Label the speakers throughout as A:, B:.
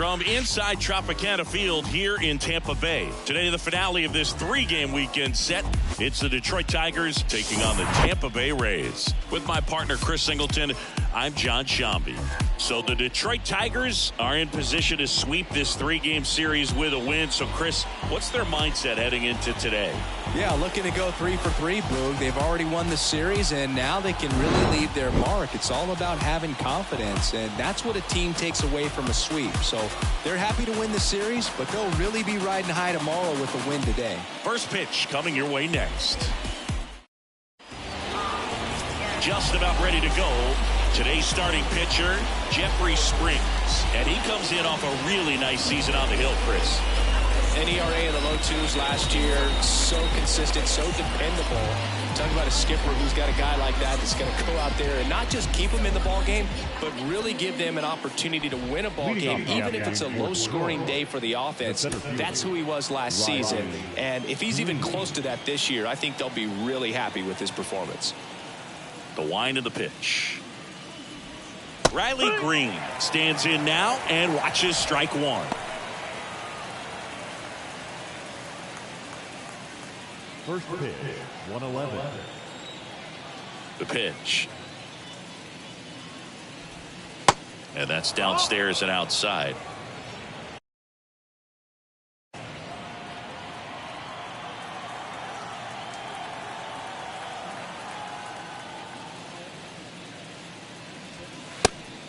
A: From inside Tropicana Field here in Tampa Bay. Today, the finale of this 3-game weekend set. It's the Detroit Tigers taking on the Tampa Bay Rays. With my partner, Chris Singleton, I'm John Shambi. So the Detroit Tigers are in position to sweep this 3-game series with a win. So, Chris, what's their mindset heading into today?
B: Yeah, looking to go 3 for 3, Boog. They've already won the series, and now they can really leave their mark. It's all about having confidence, and that's what a team takes away from a sweep. So they're happy to win the series, but they'll really be riding high tomorrow with a win today.
A: First pitch coming your way next. Just about ready to go. Today's starting pitcher, Jeffrey Springs. And he comes in off a really nice season on the hill, Chris.
B: An ERA in the low 2s last year. So consistent, so dependable. Talk about a skipper who's got a guy like that that's going to go out there and not just keep them in the ball game, but really give them an opportunity to win a ball game, even if it's a low-scoring day for the offense. That's who he was last season. And if he's even close to that this year, I think they'll be really happy with his performance.
A: The wind of the pitch. Riley Green stands in now and watches strike one.
C: First pitch, 111.
A: The pitch. And that's downstairs and outside.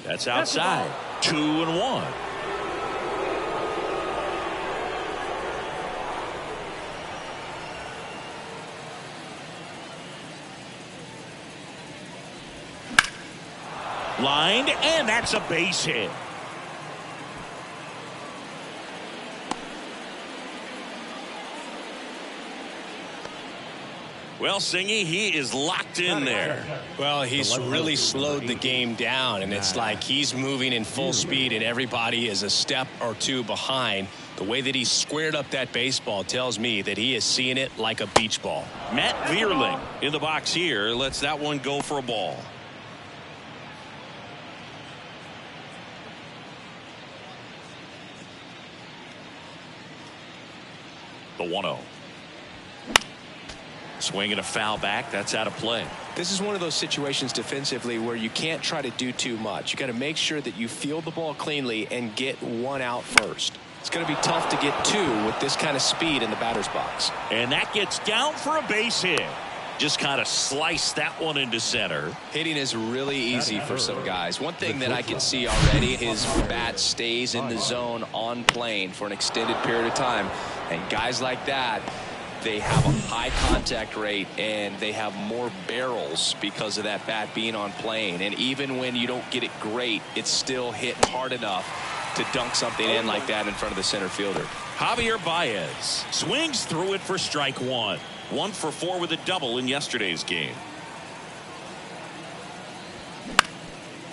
A: That's outside. 2-1. Lined, and that's a base hit. Well, Singy, he is locked in there.
B: Well, he's really slowed the game down, and it's like he's moving in full speed, and everybody is a step or two behind. The way that he squared up that baseball tells me that he is seeing it like a beach ball.
A: Matt Vierling in the box here lets that one go for a ball. The 1-0. Swing and a foul back. That's out of play.
B: This is one of those situations defensively where you can't try to do too much. You got to make sure that you field the ball cleanly and get one out first. It's going to be tough to get 2 with this kind of speed in the batter's box.
A: And that gets down for a base hit. Just kind of sliced that one into center.
B: Hitting is really easy for some guys. One thing that I can see already, his bat stays in the zone on plane for an extended period of time. And guys like that, they have a high contact rate and they have more barrels because of that bat being on plane. And even when you don't get it great, it's still hit hard enough to dunk something in like that in front of the center fielder.
A: Javier Baez swings through it for strike one. 1 for 4 with a double in yesterday's game.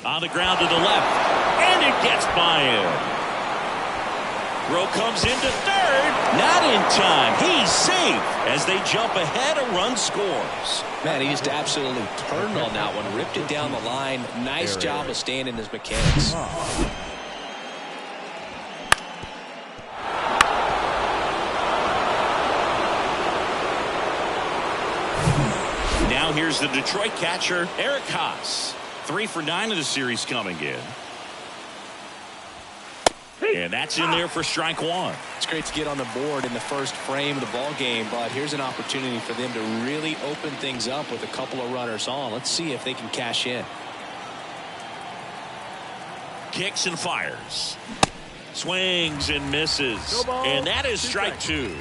A: On the ground to the left, and it gets by him. Throw comes into third, not in time. He's safe as they jump ahead. A run scores.
B: Man, he just absolutely turned on that one, ripped it down the line. Nice job of staying in his mechanics.
A: Now here's the Detroit catcher, Eric Haas. 3 for 9 of the series coming in. And that's in there for strike one.
B: It's great to get on the board in the first frame of the ball game, but here's an opportunity for them to really open things up with a couple of runners on. Let's see if they can cash in.
A: Kicks and fires. Swings and misses. And that is strike 2.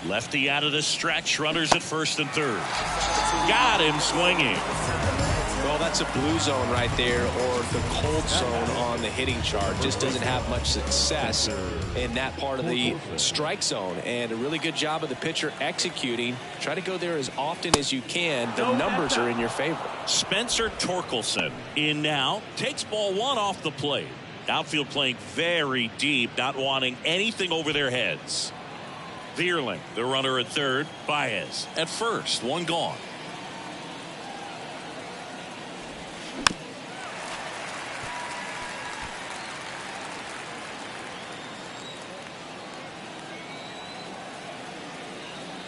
A: Lefty out of the stretch, runners at first and third. Got him swinging.
B: Well, that's a blue zone right there, or the cold zone on the hitting chart. Just doesn't have much success in that part of the strike zone. And a really good job of the pitcher executing. Try to go there as often as you can. The numbers are in your favor.
A: Spencer Torkelson in now. Takes ball 1 off the plate. Outfield playing very deep, not wanting anything over their heads. Vierling, the runner at third. Baez at first. One gone.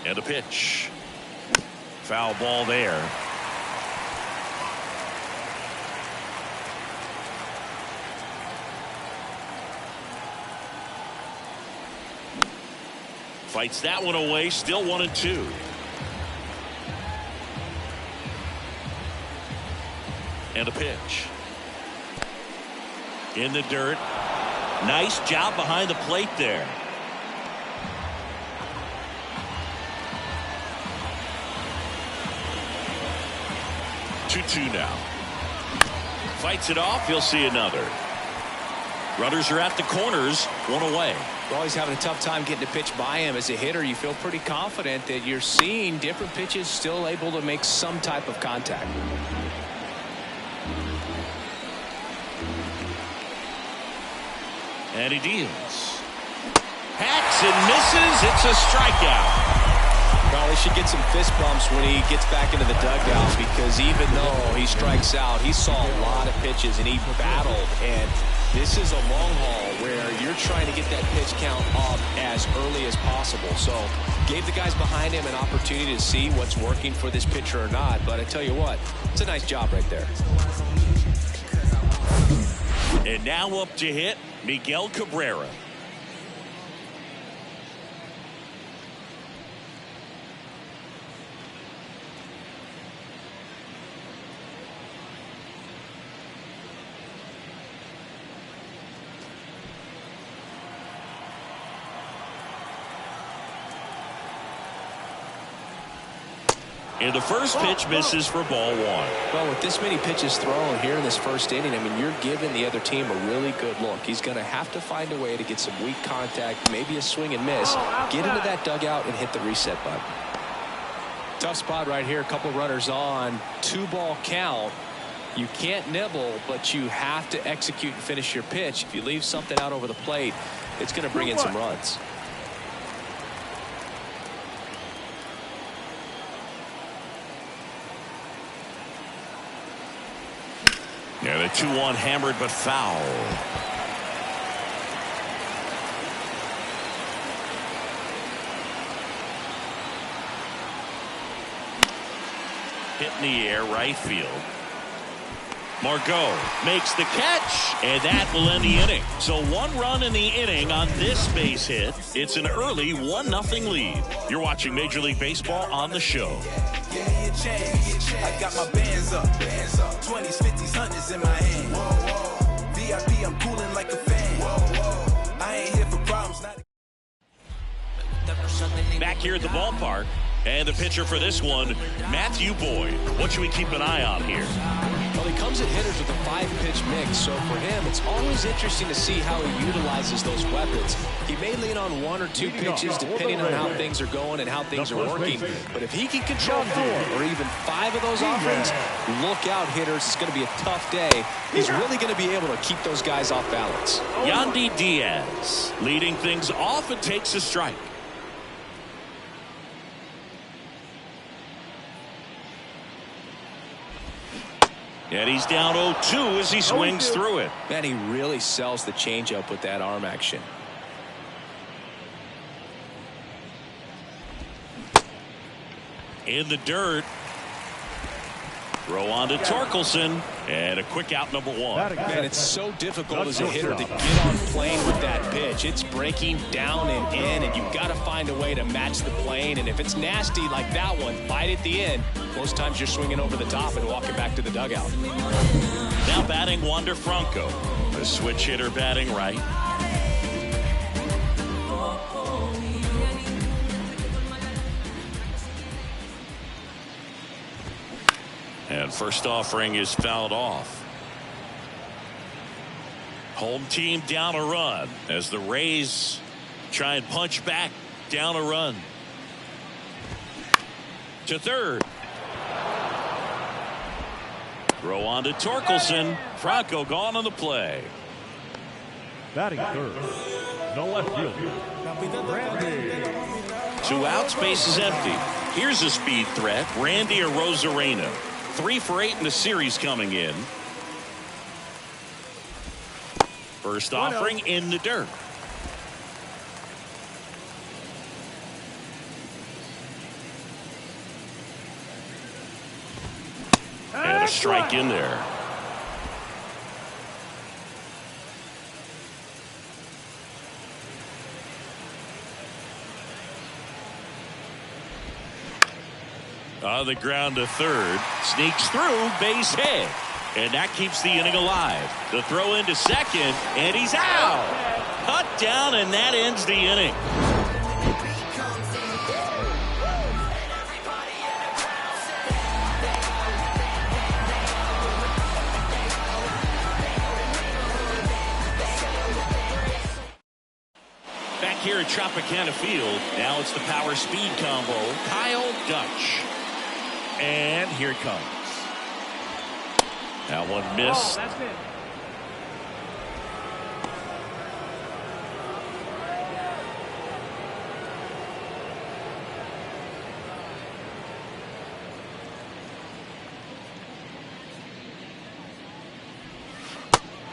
A: And a pitch. Foul ball there. Fights that one away. Still 1-2. And a pitch. In the dirt. Nice job behind the plate there. 2-2 now. Fights it off. He'll see another. Runners are at the corners. One away.
B: You're always having a tough time getting a pitch by him. As a hitter, you feel pretty confident that you're seeing different pitches still able to make some type of contact.
A: And he deals. Hacks and misses. It's a strikeout.
B: Well, he should get some fist bumps when he gets back into the dugout, because even though he strikes out, he saw a lot of pitches and he battled. And this is a long haul where you're trying to get that pitch count up as early as possible. So gave the guys behind him an opportunity to see what's working for this pitcher or not. But I tell you what, it's a nice job right there.
A: And now up to hit, Miguel Cabrera. And the first pitch misses for ball one.
B: Well, with this many pitches thrown here in this first inning, I mean, you're giving the other team a really good look. He's going to have to find a way to get some weak contact, maybe a swing and miss, get into that dugout and hit the reset button. Tough spot right here. A couple runners on. 2-ball count. You can't nibble, but you have to execute and finish your pitch. If you leave something out over the plate, it's going to bring in some runs.
A: Yeah, the 2-1 hammered but foul. Hit in the air, right field. Margot makes the catch, and that will end the inning. So 1 run in the inning on this base hit. It's an early 1-0 lead. You're watching Major League Baseball on the show.
D: I got my bands up, 20s, 50s, 100s in my hand. VIP, I'm cooling like a fan. I ain't here for problems.
A: Back here at the ballpark, and the pitcher for this one, Matthew Boyd. What should we keep an eye on here?
B: Well, he comes at hitters with a 5-pitch mix, so for him, it's always interesting to see how he utilizes those weapons. He may lean on 1 or 2 pitches depending on how things are going and how things are working. But if he can control 4 or even 5 of those offerings, look out, hitters. It's going to be a tough day. He's really going to be able to keep those guys off balance.
A: Yandy Diaz leading things off and takes a strike. And he's down 0-2 as he swings through it.
B: Man, he really sells the changeup with that arm action.
A: In the dirt. Throw on to Torkelson. And a quick out, number 1.
B: Man, it's so difficult as a hitter to get on plane with that pitch. It's breaking down and in, and you've got to find a way to match the plane. And if it's nasty like that one, bite at the end. Most times you're swinging over the top and walking back to the dugout.
A: Now batting Wander Franco. The switch hitter batting right. And first offering is fouled off. Home team down a run as the Rays try and punch back down a run. To third. Throw on to Torkelson. Franco gone on the play.
C: Batting third, the left fielder, Randy
A: 2 outs, base is empty. Here's a speed threat, Randy Arozarena. 3 for 8 in the series coming in. First offering in the dirt. And a strike in there. On the ground to third, sneaks through, base hit, and that keeps the inning alive. The throw into second, and he's out. Cut down, and that ends the inning. Back here at Tropicana Field, now it's the power speed combo, Kyle Dutch. And here it comes. That one missed.
E: That's it.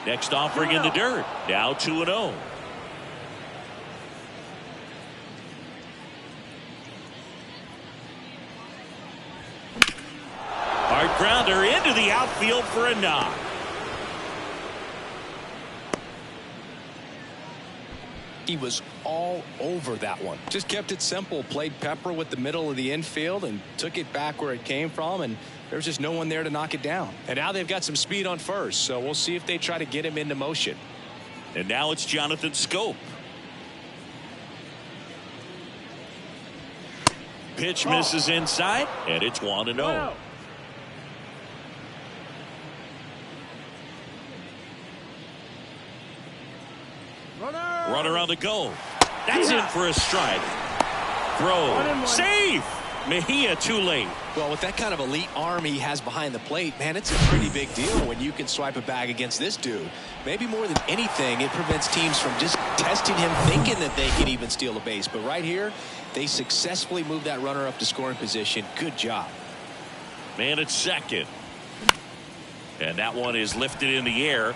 A: Next offering in the dirt. Now 2-0. Hard grounder into the outfield for a knock.
B: He was all over that one. Just kept it simple. Played pepper with the middle of the infield and took it back where it came from, and there's just no one there to knock it down. And now they've got some speed on first, so we'll see if they try to get him into motion.
A: And now it's Jonathan Schoop. Pitch misses inside, and it's 1-0. Runner on the go. That's in for a strike. Throw. Safe. Mejia too late.
B: Well, with that kind of elite arm he has behind the plate, man, it's a pretty big deal when you can swipe a bag against this dude. Maybe more than anything, it prevents teams from just testing him, thinking that they can even steal a base. But right here, they successfully moved that runner up to scoring position. Good job.
A: Man at second. And that one is lifted in the air.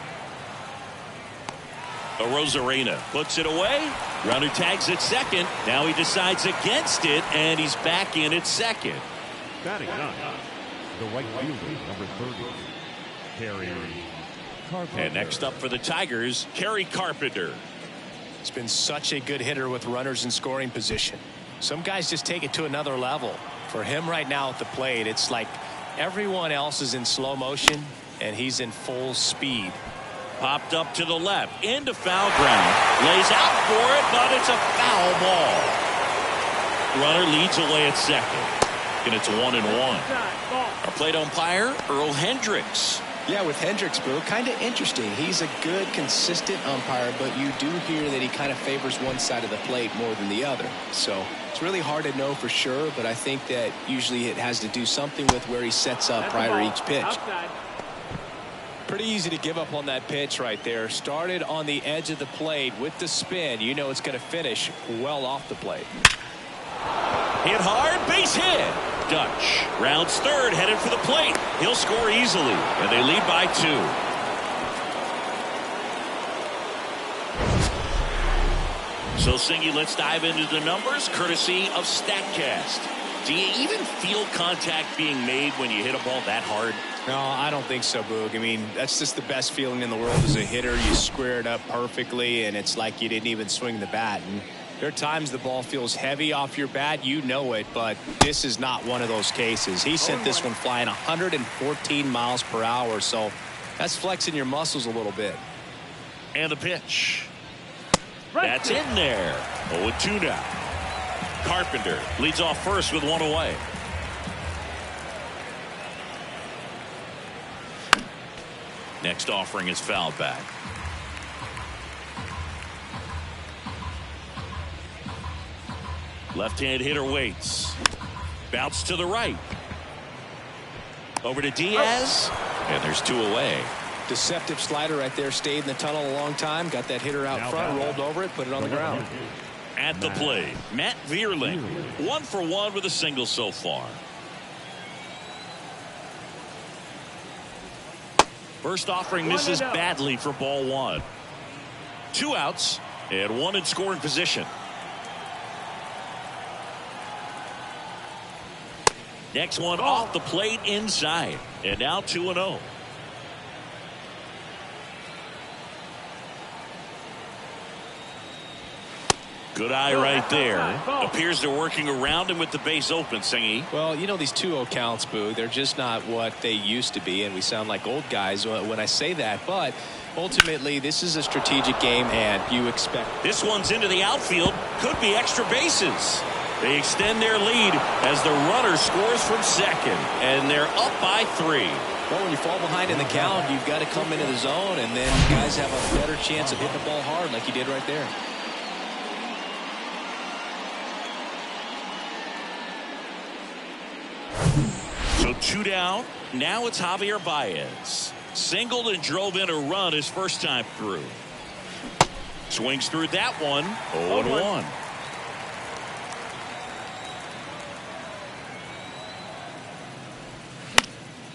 A: Arozarena puts it away. Runner tags at second. Now he decides against it, and he's back in at second.
C: Batting ninth, the right fielder, number 30, Kerry Carpenter.
A: And next up for the Tigers, Kerry Carpenter.
B: It's been such a good hitter with runners in scoring position. Some guys just take it to another level. For him right now at the plate, it's like everyone else is in slow motion, and he's in full speed.
A: Popped up to the left, into foul ground. Lays out for it, but it's a foul ball. Runner leads away at second. And it's 1-1. Our plate umpire, Earl Hendricks.
B: Yeah, with Hendricks, Boo, kind of interesting. He's a good, consistent umpire, but you do hear that he kind of favors one side of the plate more than the other. So it's really hard to know for sure, but I think that usually it has to do something with where he sets up prior to each pitch.
E: Outside.
B: Pretty easy to give up on that pitch right there. Started on the edge of the plate with the spin. You know it's going to finish well off the plate.
A: Hit hard, base hit. Dutch rounds third, headed for the plate. He'll score easily, and they lead by 2. So, Singy, let's dive into the numbers, courtesy of StatCast. Do you even feel contact being made when you hit a ball that hard?
B: No, I don't think so, Boog. I mean, that's just the best feeling in the world as a hitter. You square it up perfectly, and it's like you didn't even swing the bat. And there are times the ball feels heavy off your bat. You know it, but this is not one of those cases. He sent this one flying 114 miles per hour, so that's flexing your muscles a little bit.
A: And the pitch. That's in there. 0-2 now. Carpenter leads off first with 1 away. Next offering is fouled back. Left-hand hitter waits. Bounce to the right. Over to Diaz. And there's 2 away.
B: Deceptive slider right there. Stayed in the tunnel a long time. Got that hitter out front. Rolled over it. Put it on the ground.
A: At the plate, Matt Vierling. 1 for 1 with a single so far. First offering misses badly for ball 1. 2 outs and 1 in scoring position. Next one off the plate inside. And now 2-0. Good eye right there. Appears they're working around him with the base open, Singy.
B: Well, you know, these 2-0 counts, Boo, they're just not what they used to be, and we sound like old guys when I say that. But ultimately, this is a strategic game, and you expect.
A: This one's into the outfield. Could be extra bases. They extend their lead as the runner scores from second, and they're up by 3.
B: Well, when you fall behind in the count, you've got to come into the zone, and then guys have a better chance of hitting the ball hard like you did right there.
A: So 2 down. Now it's Javier Baez. Singled and drove in a run his first time through. Swings through that one. 0-1.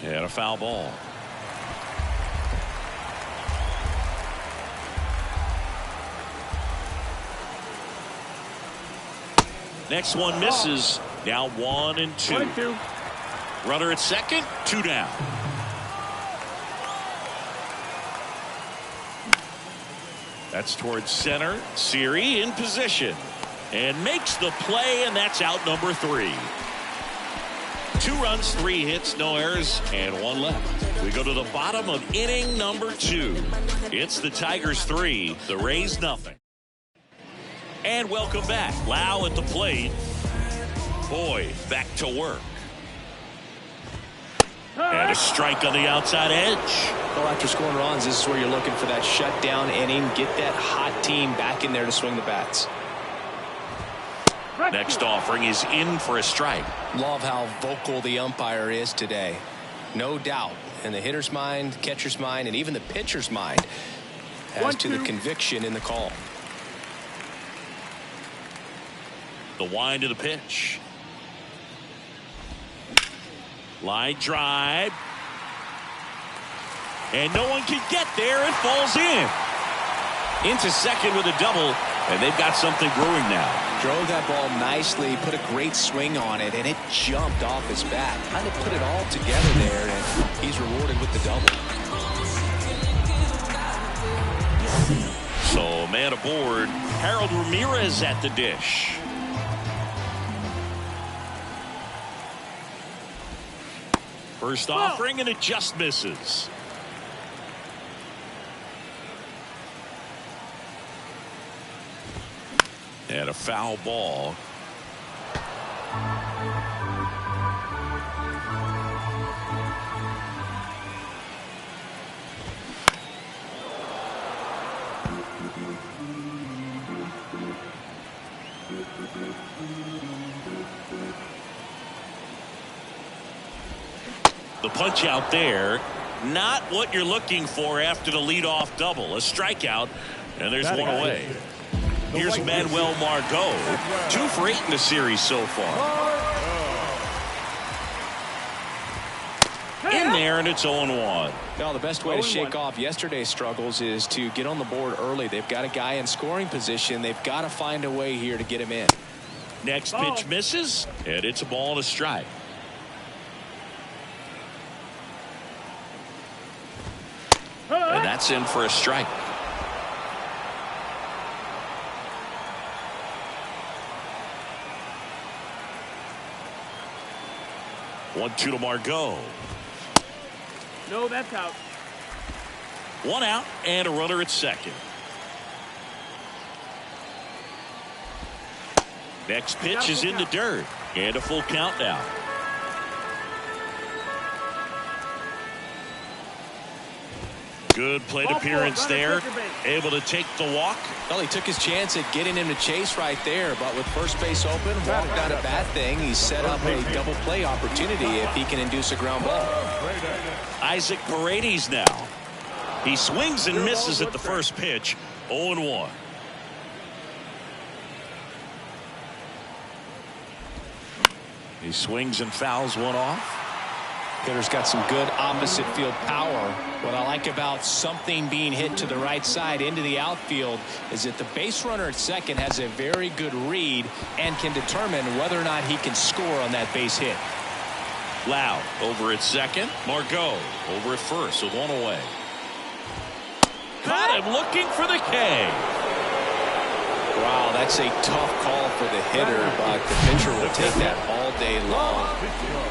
A: And a foul ball. Next one misses. Now 1 and 2. Runner at second, 2 down. That's towards center. Siri in position and makes the play, and that's out number 3. 2 runs, 3 hits, no errors, and 1 left. We go to the bottom of inning number 2. It's the Tigers 3, the Rays nothing. And welcome back. Lau at the plate. Boy, back to work. And a strike on the outside edge.
B: Well, after scoring runs, this is where you're looking for that shutdown inning. Get that hot team back in there to swing the bats.
A: Next offering is in for a strike.
B: Love how vocal the umpire is today. No doubt in the hitter's mind, catcher's mind, and even the pitcher's mind as to the conviction in the call.
A: The wind of the pitch. Line drive. And no one can get there. It falls in. Into second with a double. And they've got something brewing now.
B: Drove that ball nicely, put a great swing on it, and it jumped off his bat. Kind of put it all together there, and he's rewarded with the double.
A: So, man aboard. Harold Ramirez at the dish. First offering, and it just misses. And a foul ball. The punch out there, not what you're looking for after the leadoff double. A strikeout, and there's one away. Here's Manuel Margot, 2 for 8 in the series so far. In there, and it's 0-1.
B: Well, the best way to shake off yesterday's struggles is to get on the board early. They've got a guy in scoring position. They've got to find a way here to get him in.
A: Next pitch misses, and it's a ball and a strike. And that's in for a strike. One-two to Margot.
E: No, that's out.
A: 1 out and a runner at second. Next pitch is in the dirt and a full count now. Good plate appearance there. Able to take the walk.
B: Well, he took his chance at getting him to chase right there, but with first base open, walked not a bad thing. He set up a double play opportunity if he can induce a ground ball.
A: Isaac Paredes now. He swings and misses at the first pitch. 0-1. He swings and fouls one off.
B: Hitter's got some good opposite field power. What I like about something being hit to the right side into the outfield is that the base runner at second has a very good read and can determine whether or not he can score on that base hit.
A: Lau over at second. Margot over at first with one away. Caught him looking for the K.
B: Wow, that's a tough call for the hitter, but the pitcher will take that all day long.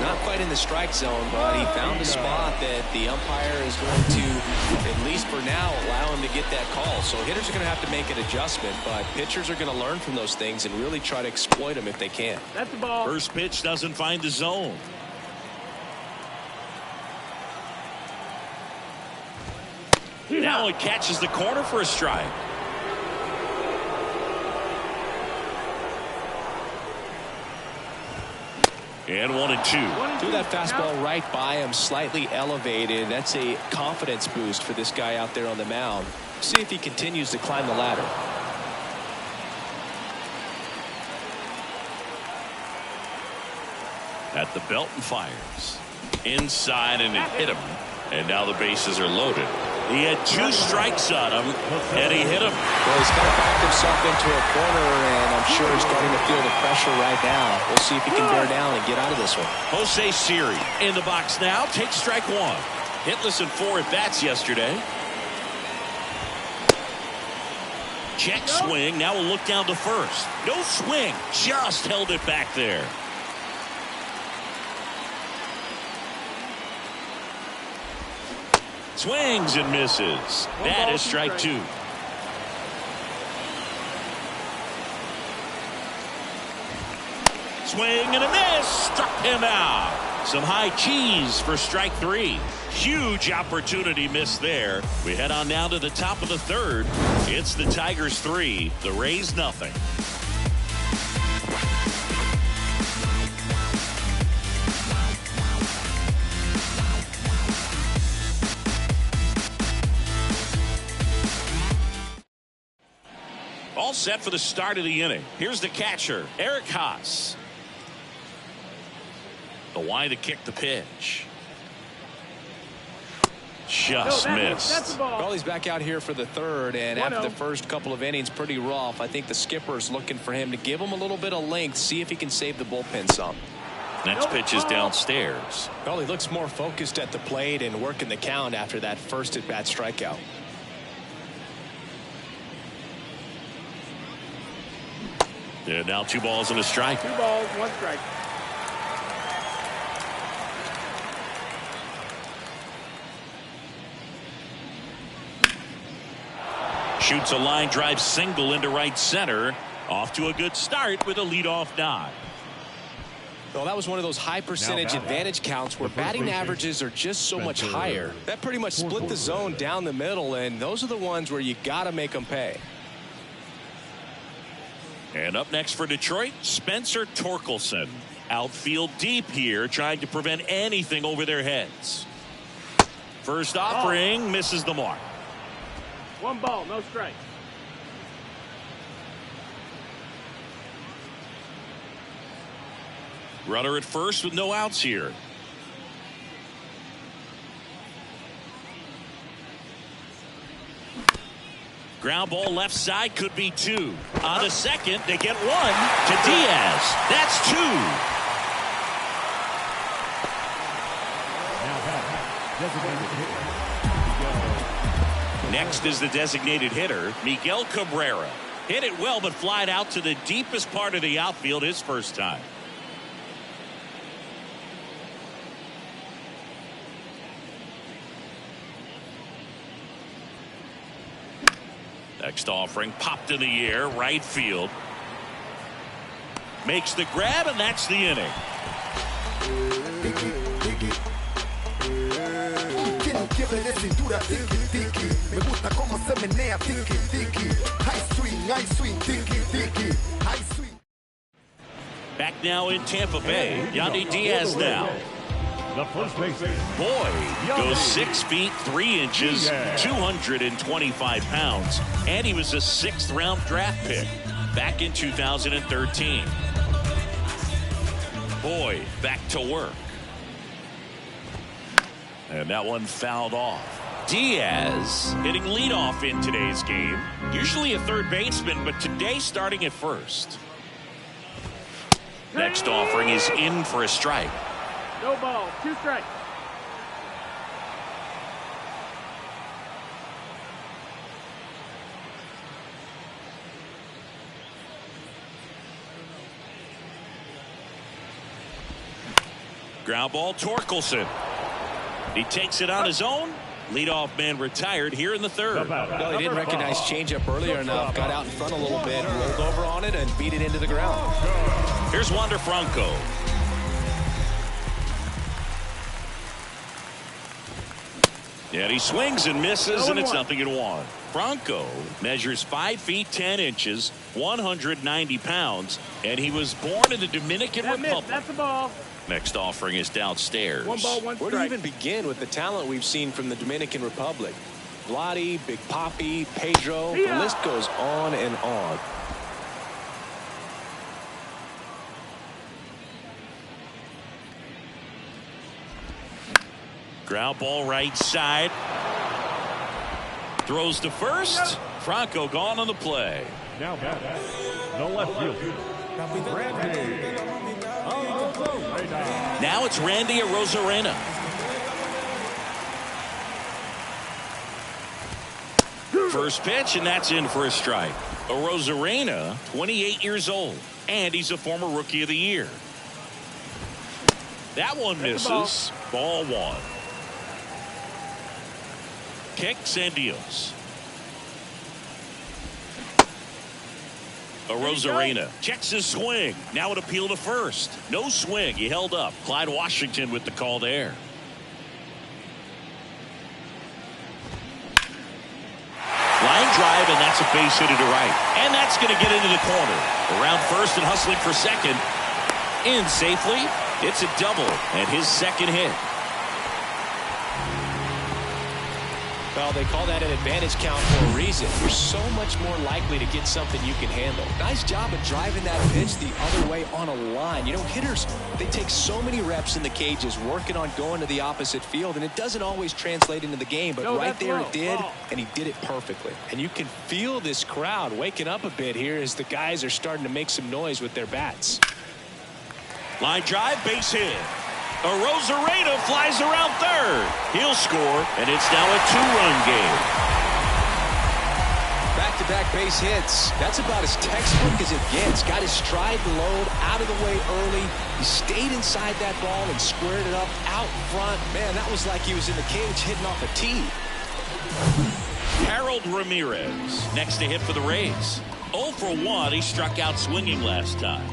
B: Not quite in the strike zone, but he found a spot that the umpire is going to, at least for now, allow him to get that call. So hitters are going to have to make an adjustment, but pitchers are going to learn from those things and really try to exploit them if they can.
E: That's the ball.
A: First pitch doesn't find the zone. Now it catches the corner for a strike. And 1-2.
B: Threw that fastball right by him, slightly elevated. That's a confidence boost for this guy out there on the mound. See if he continues to climb the ladder.
A: At the belt and fires. Inside, and it hit him. And now the bases are loaded. He had 2 strikes on him, and he hit him.
B: Well, he's kind of backed himself into a corner, and I'm sure he's starting to feel the pressure right now. We'll see if he can bear down and get out of this one.
A: Jose Siri in the box now. Takes strike 1. Hitless in 4 at-bats yesterday. Check swing. Now we'll look down to first. No swing. Just held it back there. Swings and misses. That is strike 2. Swing and a miss. Struck him out. Some high cheese for strike 3. Huge opportunity missed there. We head on now to the top of the 3rd. It's the Tigers 3, the Rays nothing. All set for the start of the inning. Here's the catcher, Eric Haas. The wide to kick the pitch. Just missed.
B: Well, he's back out here for the 3rd, and after the first couple of innings, pretty rough. I think the skipper is looking for him to give him a little bit of length, see if he can save the bullpen some.
A: Next pitch is downstairs.
B: Well, he looks more focused at the plate and working the count after that first at-bat strikeout.
A: Yeah, now 2 balls and a strike.
E: 2 balls, 1 strike.
A: Shoots a line drive single into right center. Off to a good start with a leadoff nod.
B: Well, that was one of those high percentage advantage counts where batting averages are just so much higher. That pretty much split the zone down the middle, and those are the ones where you got to make them pay.
A: And up next for Detroit, Spencer Torkelson. Outfield deep here, trying to prevent anything over their heads. First offering misses the mark.
E: 1 ball, no strike.
A: Runner at first with no outs here. Ground ball left side, could be 2. On the second, they get 1 to Diaz. That's 2. Next is the designated hitter, Miguel Cabrera. Hit it well, but flied out to the deepest part of the outfield his first time. Next offering popped in the air, right field. Makes the grab, and that's the inning. Back now in Tampa Bay, Yandy Diaz now.
C: The first baseman,
A: Boy goes 6 feet 3 inches, 225 pounds, and he was a 6th round draft pick back in 2013. Boyd back to work. And that one fouled off. Diaz hitting leadoff in today's game. Usually a third baseman, but today starting at first. Next offering is in for a strike.
E: No ball. 2 strikes.
A: Ground ball, Torkelson. He takes it on his own. Leadoff man retired here in the third.
B: Well, he didn't recognize changeup earlier enough. Got out in front a little bit, rolled over on it, and beat it into the ground.
A: Here's Wander Franco. And he swings and misses, and it's 0-1. Franco measures 5 feet 10 inches, 190 pounds, and he was born in the Dominican Republic.
E: That's the ball.
A: Next offering is downstairs.
E: 1 ball, 1 strike.
B: Where do you even begin with the talent we've seen from the Dominican Republic? Vladdy, Big Papi, Pedro, the list goes on and on.
A: Ground ball right side. Throws to first. Franco gone on the play.
C: Now back, the left fielder, Randy Arozarena.
A: Now it's Randy Arozarena. First pitch, and that's in for a strike. Arozarena, 28 years old, and he's a former Rookie of the Year. That one misses. Ball 1. Kicks and deals. Arozarena checks his swing. Now an appeal to first. No swing. He held up. Clyde Washington with the call there. Line drive, and that's a base hit to right. And that's going to get into the corner. Around first and hustling for second. In safely. It's a double and his second hit.
B: Well, they call that an advantage count for a reason. You're so much more likely to get something you can handle. Nice job of driving that pitch the other way on a line. You know, hitters, they take so many reps in the cages working on going to the opposite field, and it doesn't always translate into the game, but right there it did, and he did it perfectly. And you can feel this crowd waking up a bit here as the guys are starting to make some noise with their bats.
A: Line drive, base hit. Arozarena flies around third. He'll score, and it's now a 2-run game.
B: Back-to-back base hits. That's about as textbook as it gets. Got his stride load out of the way early. He stayed inside that ball and squared it up out front. Man, that was like he was in the cage hitting off a tee.
A: Harold Ramirez next to hit for the Rays. 0 for 1. He struck out swinging last time.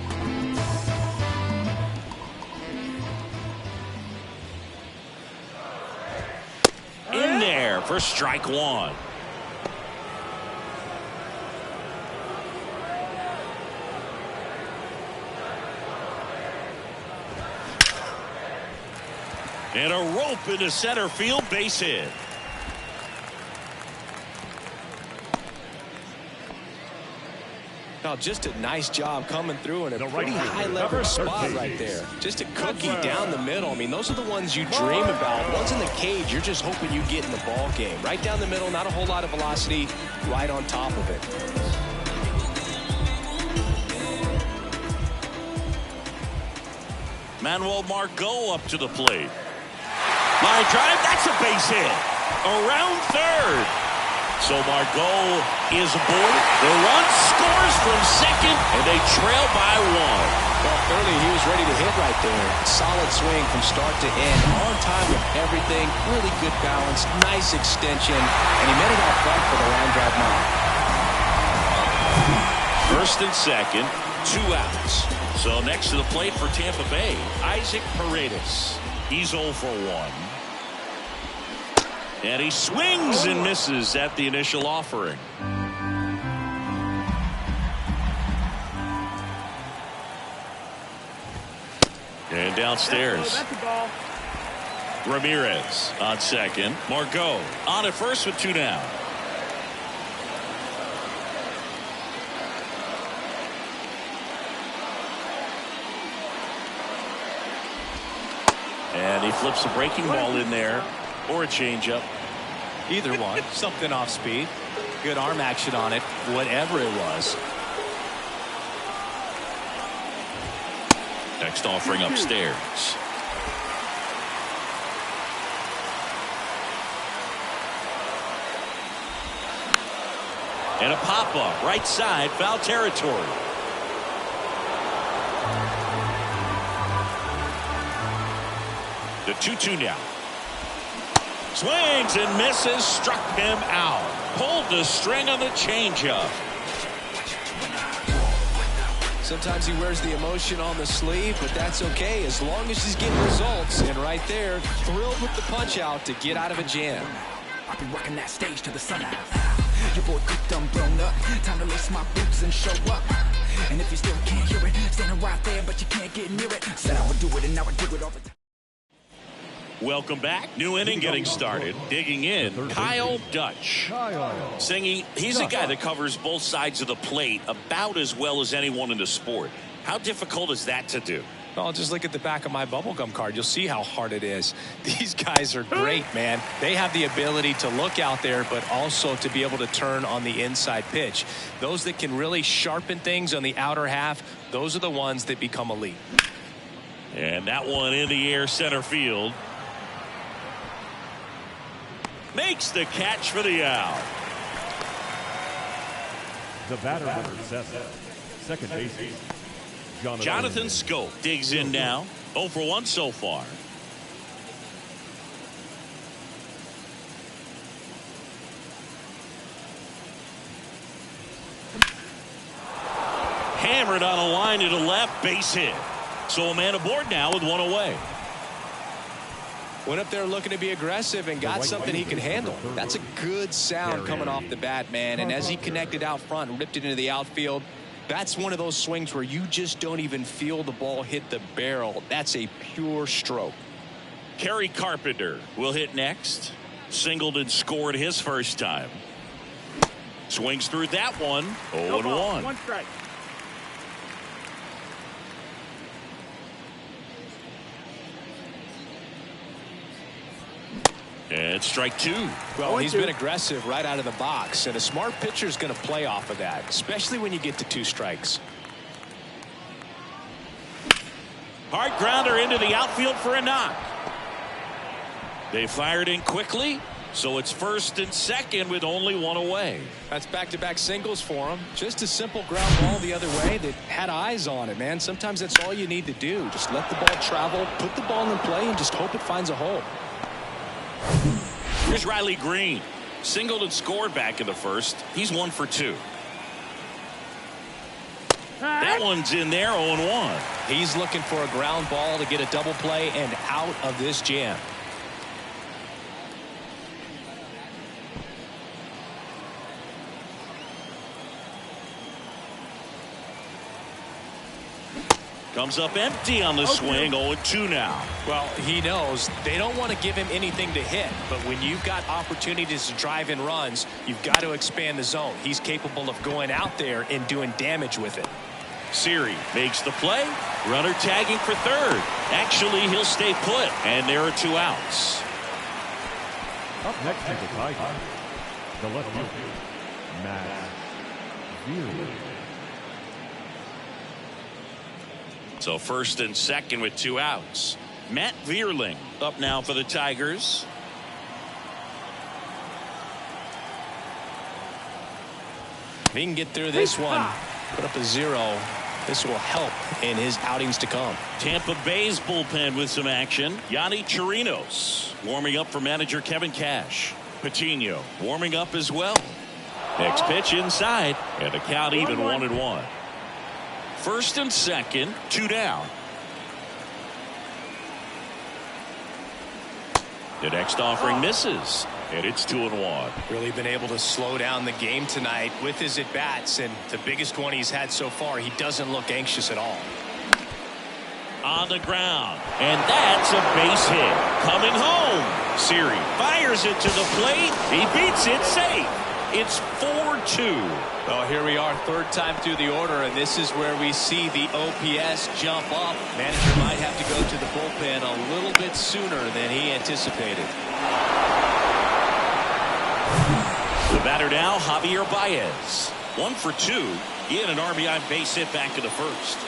A: In there for strike 1. And a rope into center field, base hit.
B: Now, just a nice job coming through in a pretty high leverage spot right there. Just a cookie down the middle. I mean, those are the ones you dream about. Ones in the cage, you're just hoping you get in the ball game. Right down the middle, not a whole lot of velocity, right on top of it.
A: Manuel Margot up to the plate. Line drive, that's a base hit. Around third. So Margot is aboard. The run scores from second, and they trail by 1.
B: Well, early he was ready to hit right there. Solid swing from start to end. On time with everything. Really good balance. Nice extension. And he met it out front for the line drive knock.
A: First and second, 2 outs. So next to the plate for Tampa Bay, Isaac Paredes. He's 0 for 1. And he swings and misses at the initial offering. And downstairs. Ramirez on second. Margot on at first with 2 down. he flips a breaking ball in there or a changeup.
B: Either one. Something off speed. Good arm action on it, whatever it was.
A: Next offering upstairs. And a pop-up right side, foul territory. The 2-2 now. Swings and misses, struck him out. Pulled the string on the changeup.
B: Sometimes he wears the emotion on the sleeve, but that's okay as long as he's getting results. And right there, thrilled with the punch out to get out of a jam.
F: I'll be rocking that stage to the sunrise. Your boy cooked, I'm blown up. Time to lace my boots and show up. And if you still can't hear it, standing right there, but you can't get near it. Said I would do it, and now I do it all the time.
A: Welcome back. New inning getting started. Digging in, Kyle Dutch. Singy, he's a guy that covers both sides of the plate about as well as anyone in the sport. How difficult is that to do?
B: Well, just look at the back of my bubblegum card. You'll see how hard it is. These guys are great, man. They have the ability to look out there, but also to be able to turn on the inside pitch. Those that can really sharpen things on the outer half, those are the ones that become elite.
A: And that one in the air, center field. Makes the catch for the out.
C: The batter number 7, second baseman,
A: Jonathan Schoop digs in now. 0 for 1 so far. Hammered on a line to the left, base hit. So a man aboard now with one away.
B: Went up there looking to be aggressive and got something he can handle. That's a good sound coming off the bat, man. And as he connected out front and ripped it into the outfield, that's one of those swings where you just don't even feel the ball hit the barrel. That's a pure stroke.
A: Kerry Carpenter will hit next. Singled and scored his first time. Swings through that one. 0-1.
E: 1 strike.
A: And strike 2.
B: Well, he's been aggressive right out of the box, and a smart pitcher is going to play off of that, especially when you get to 2 strikes.
A: Hard grounder into the outfield for a knock. They fired in quickly, so it's first and second with only one away.
B: That's back-to-back singles for him. Just a simple ground ball the other way that had eyes on it, man. Sometimes that's all you need to do. Just let the ball travel, put the ball in play, and just hope it finds a hole.
A: Here's Riley Green. Singled and scored back in the first. He's 1 for 2. That one's in there, 0-1.
B: He's looking for a ground ball to get a double play and out of this jam.
A: Comes up empty on the swing. 0-2 now.
B: Well, he knows they don't want to give him anything to hit, but when you've got opportunities to drive in runs, you've got to expand the zone. He's capable of going out there and doing damage with it.
A: Siri makes the play. Runner tagging for third. Actually, he'll stay put, and there are 2 outs.
C: Up next is the Tigers, the left fielder, Matt Vierling.
A: So first and second with 2 outs. Matt Vierling up now for the Tigers.
B: If he can get through this one, put up a 0, this will help in his outings to come.
A: Tampa Bay's bullpen with some action. Yonny Chirinos warming up for manager Kevin Cash. Patino warming up as well. Next pitch inside, and the count even 1-1. First and second, 2 down. The next offering misses, and it's 2-1.
B: Really been able to slow down the game tonight with his at-bats, and the biggest one he's had so far, he doesn't look anxious at all.
A: On the ground, and that's a base hit. Coming home. Siri fires it to the plate. He beats it safe. It's 4-2.
B: Well, here we are, third time through the order, and this is where we see the OPS jump up. Manager might have to go to the bullpen a little bit sooner than he anticipated.
A: The batter now, Javier Baez. 1 for 2. He had an RBI base hit back in the first.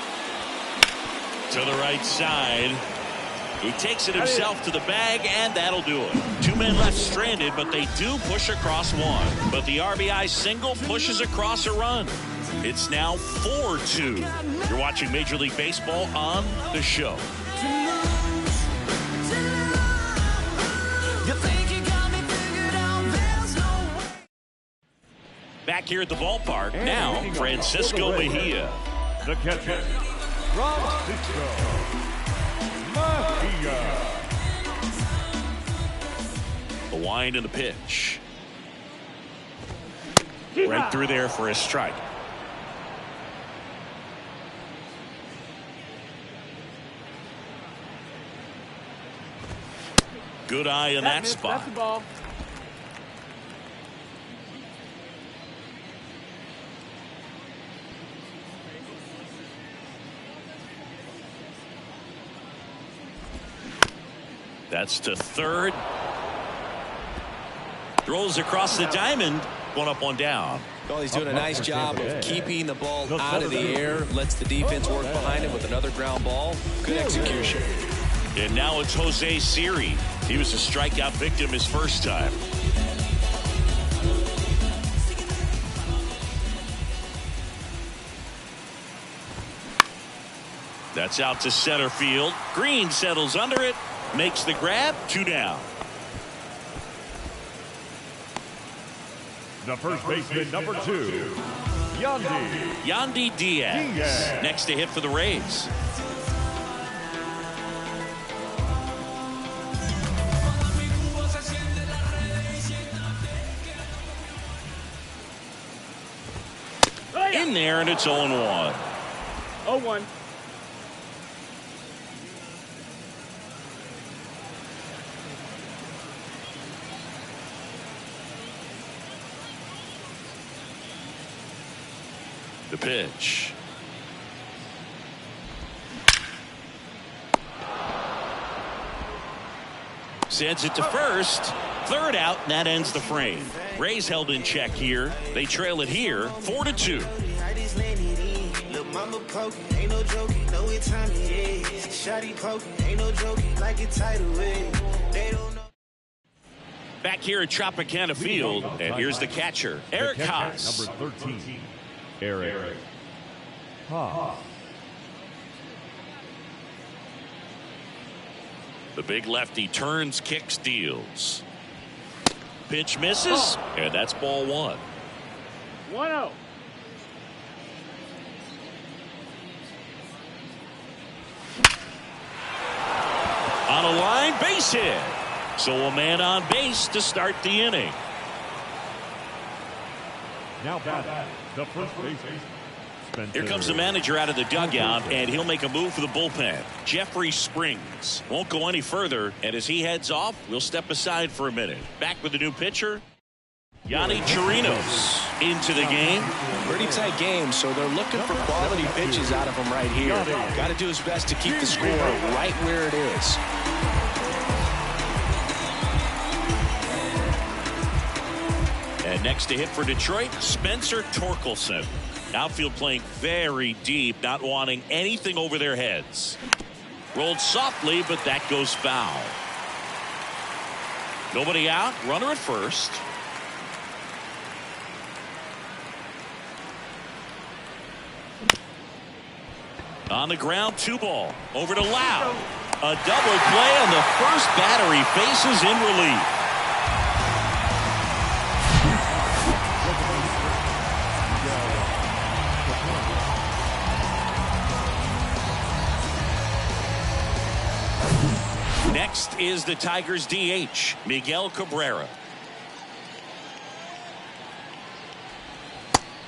A: To the right side. He takes it himself to the bag, and that'll do it. 2 men left stranded, but they do push across one. But the RBI single pushes across a run. It's now 4-2. You're watching Major League Baseball on The Show. Back here at the ballpark, now Francisco Mejia.
C: The catcher, Francisco Mejia.
A: The wind and the pitch. Right through there for a strike. Good eye in that spot.
E: That's the ball.
A: That's to third. Throws across the diamond. 1 up, 1 down.
B: Well, he's doing a nice job of keeping the ball out of the air. Lets the defense work behind him with another ground ball. Good execution.
A: And now it's Jose Siri. He was a strikeout victim his first time. That's out to center field. Green settles under it. Makes the grab. 2 down.
C: The first baseman, number 2,
A: Yandy Diaz. Next to hit for the Rays. In there, and it's 0-1.
E: 0-1.
A: The pitch. Sends it to first. Third out, and that ends the frame. Rays held in check here. They trail it here, 4-2.
G: Mama poking, ain't no joking, know what time it is. Shotty poking, ain't no joking, like it tidal wave. They don't know.
A: Back here at Tropicana Field, and here's the catcher, Eric Haas.
C: Number 13, Eric Haas.
A: The big lefty turns, kicks, deals. Pitch misses, and that's ball 1.
E: 1-0.
A: On a line, base hit. So a man on base to start the inning.
C: Now batting, the first baseman.
A: Here comes the manager out of the dugout, and he'll make a move for the bullpen. Jeffrey Springs won't go any further, and as he heads off, we'll step aside for a minute. Back with the new pitcher, Yonny Chirinos into the game.
B: Pretty tight game, so they're looking for quality pitches out of him right here. Got to do his best to keep the score right where it is.
A: And next to hit for Detroit, Spencer Torkelson. Outfield playing very deep, not wanting anything over their heads. Rolled softly, but that goes foul. Nobody out, runner at first. On the ground, 2 ball. Over to Lau. A double play, and the first batter he faces in relief. Next is the Tigers DH, Miguel Cabrera.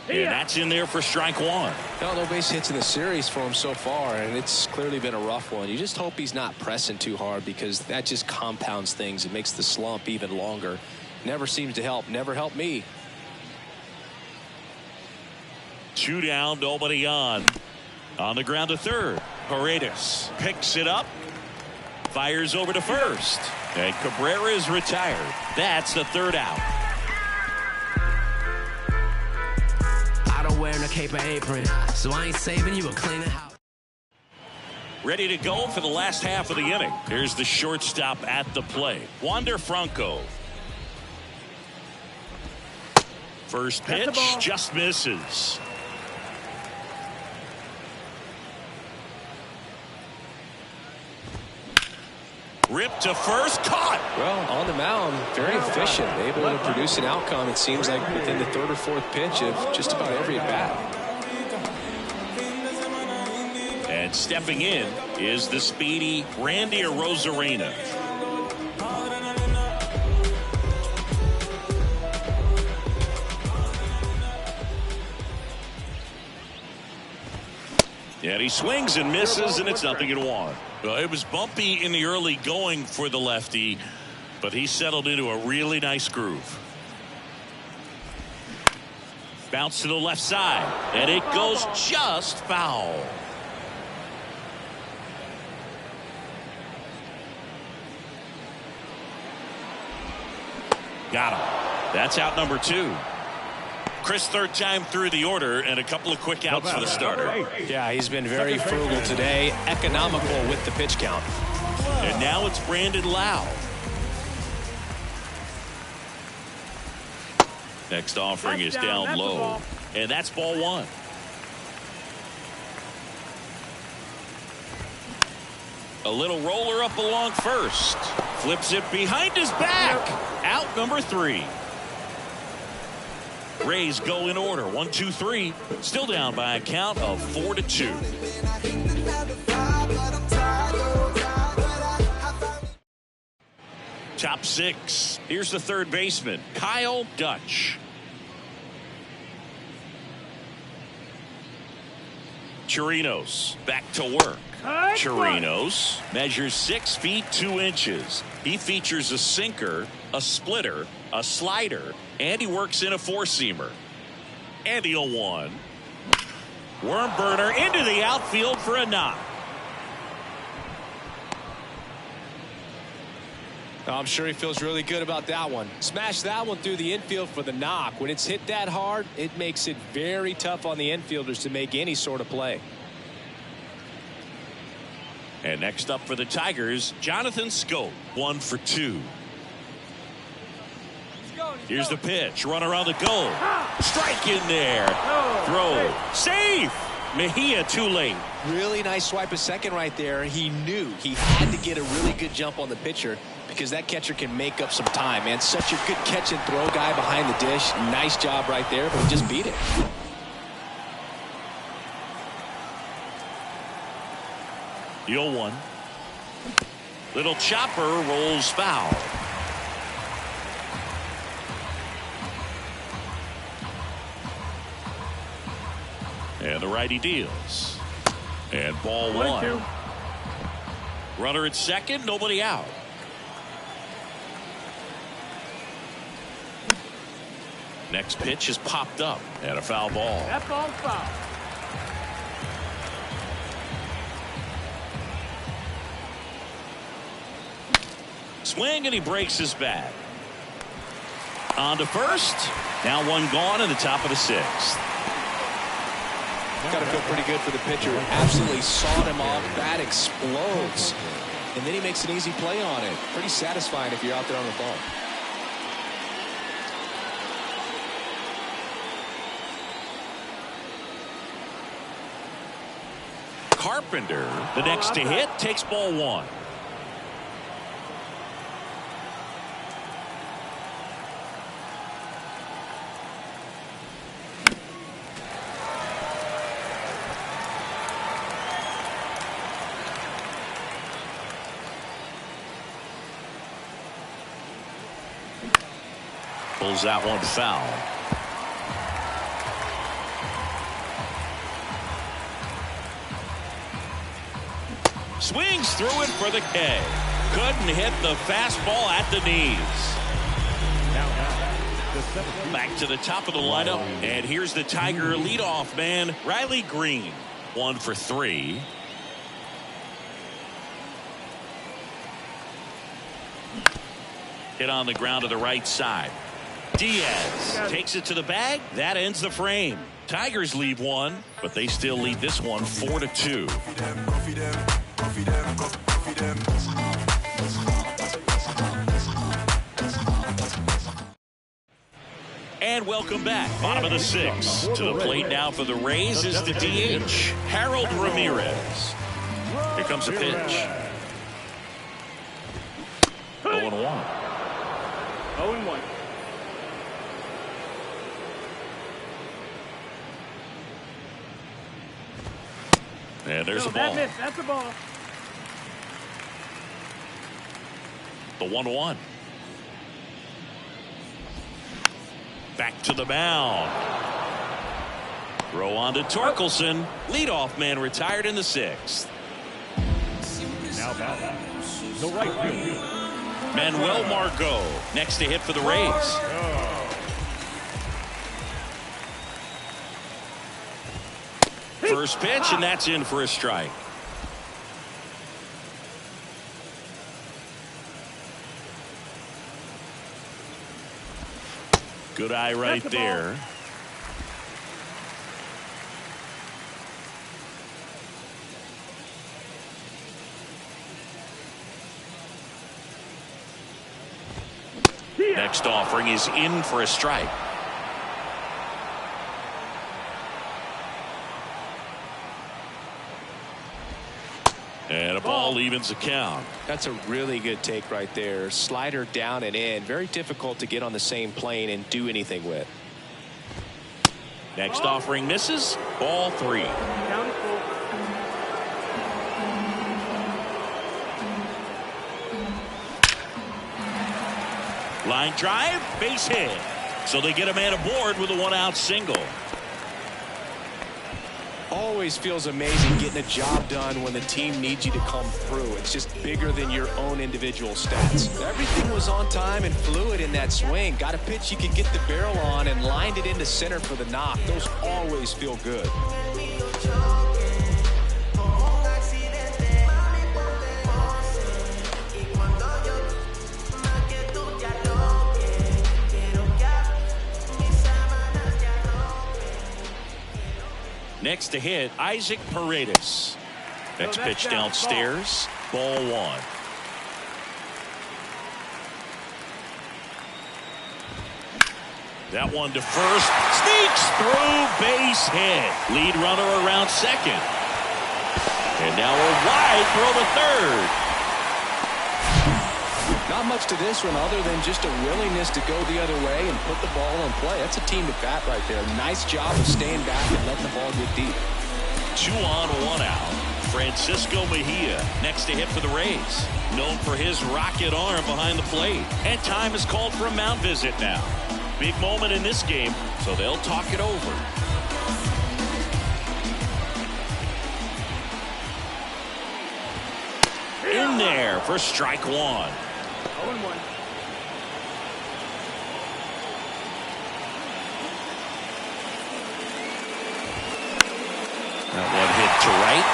A: And that's in there for strike 1.
B: No base hits in the series for him so far, and it's clearly been a rough one. You just hope he's not pressing too hard, because that just compounds things. It makes the slump even longer. Never seems to help. Never helped me.
A: 2 down, nobody on. On the ground to third. Paredes picks it up. Fires over to first. And Cabrera is retired. That's the 3rd out.
H: I don't wear no cape or apron, so I ain't saving you a cleaning house.
A: Ready to go for the last half of the inning. Here's the shortstop at the plate, Wander Franco. First pitch just misses. Ripped to first, caught.
B: Well, on the mound, very efficient, able to produce an outcome, it seems like, within the 3rd or 4th pitch of just about every at bat.
A: And stepping in is the speedy Randy Arozarena. And he swings and misses, and it's 0-1. Well, it was bumpy in the early going for the lefty, but he settled into a really nice groove. Bounce to the left side, and it goes just foul. Got him. That's out number 2. Chris, 3rd time through the order, and a couple of quick outs for the starter.
B: Yeah, he's been very frugal today, economical with the pitch count.
A: And now it's Brandon Lau. Next offering is down low, and that's ball 1. A little roller up along first. Flips it behind his back. Out number 3. Rays go in order. 1, 2, 3. Still down by a count of 4-2. Top 6. Here's the 3rd baseman, Kyle Dutch. Chirinos back to work. Chirinos measures 6 feet 2 inches. He features a sinker, a splitter, a slider, and he works in a 4-seamer. And the 0-1. Worm burner into the outfield for a knock.
B: I'm sure he feels really good about that one. Smash that one through the infield for the knock. When it's hit that hard, it makes it very tough on the infielders to make any sort of play.
A: And next up for the Tigers, Jonathan Schoop, 1 for 2. Here's the pitch. Runner on the go. Strike in there. Throw. Safe. Mejia too late.
B: Really nice swipe of second right there. He knew he had to get a really good jump on the pitcher because that catcher can make up some time, man. Such a good catch and throw guy behind the dish. Nice job right there, but he just beat it.
A: The 0-1. Little chopper rolls foul. And the righty deals. And ball 1. Runner at second, nobody out. Next pitch is popped up and a foul ball.
E: That ball's foul.
A: Swing, and he breaks his bat. On to first. Now 1 gone in the top of the 6th.
B: Got to feel pretty good for the pitcher. Absolutely sawed him off. Bat explodes. And then he makes an easy play on it. Pretty satisfying if you're out there on the ball.
A: Carpenter, the next to hit, takes ball 1. Pulls that one foul. Swings through it for the K. Couldn't hit the fastball at the knees.
C: Now, the
A: Back to the top of the lineup, and here's the Tiger leadoff man, Riley Green. 1 for 3. Hit on the ground to the right side. Diaz takes it to the bag. That ends the frame. Tigers lead one, but they still lead this one 4-2. And welcome back. Bottom of the 6th. To the plate now for the Rays is the DH, Harold Ramirez. Here comes a pitch. 0-1.
E: 0-1.
A: And there's a ball.
E: That miss. That's a ball.
A: The 1-1. Back to the mound. Throw on to Torkelson. Leadoff man retired in the 6th.
C: Now batting, the right fielder,
A: Manuel Margot next to hit for the Rays. First pitch, and that's in for a strike. Good eye right there. Next offering is in for a strike. And a ball evens the count.
B: That's a really good take right there. Slider down and in. Very difficult to get on the same plane and do anything with.
A: Next offering misses. Ball 3.
E: Count full.
A: Line drive, base hit. So they get a man aboard with a 1-out single.
B: Always feels amazing getting a job done when the team needs you to come through. It's just bigger than your own individual stats. Everything was on time and fluid in that swing. Got a pitch you could get the barrel on and lined it into center for the knock. Those always feel good.
A: Next to hit, Isaac Paredes. Next pitch downstairs. Ball 1. That one to first. Sneaks through, base hit. Lead runner around second. And now a wide throw to third.
B: Not much to this one other than just a willingness to go the other way and put the ball in play. That's a team at bat right there. Nice job of staying back and letting the ball get deep.
A: 2 on, 1 out. Francisco Mejia next to hit for the Rays. Known for his rocket arm behind the plate. And time is called for a mound visit now. Big moment in this game, so they'll talk it over. In there for strike 1.
E: 0-1.
A: That one hit to right.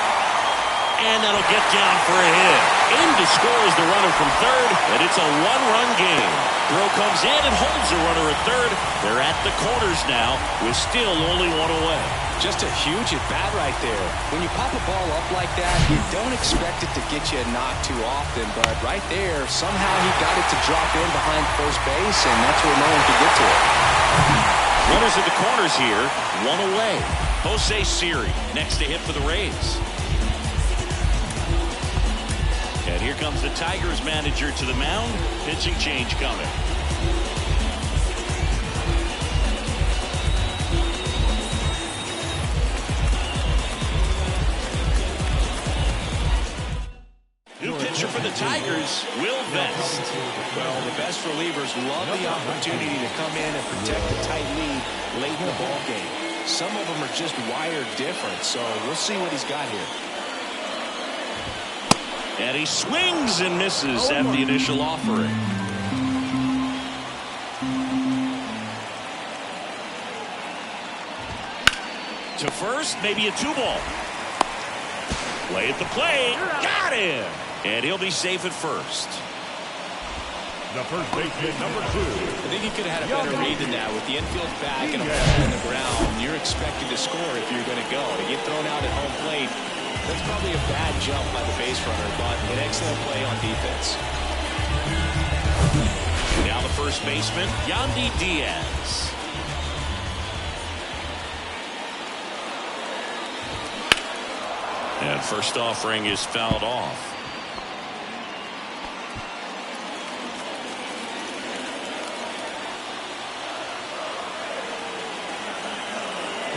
A: And that'll get down for a hit. In to score is the runner from third, and it's a 1-run game. Throw comes in and holds the runner at third. They're at the corners now with still only 1 away.
B: Just a huge at bat right there. When you pop a ball up like that, you don't expect it to get you a knock too often, but right there, somehow he got it to drop in behind first base, and that's where no one could get to it.
A: Runners at the corners here, 1 away. Jose Siri next to hit for the Rays. And here comes the Tigers manager to the mound. Pitching change coming. New pitcher for the Tigers, Will Vest.
B: Well, the best relievers love the opportunity to come in and protect the tight lead late in the ball game. Some of them are just wired different, so we'll see what he's got here.
A: And he swings and misses at the initial offering. To first, maybe a 2-ball. Play at the plate. Got him. And he'll be safe at first.
C: The first baseman, number 2.
B: I think he could have had a better read than that. With the infield back and a ball on the ground, you're expected to score if you're going to go. To get thrown out at home plate, that's probably a bad jump by the base runner, but an excellent play on defense.
A: Now the first baseman, Yandy Diaz. And first offering is fouled off.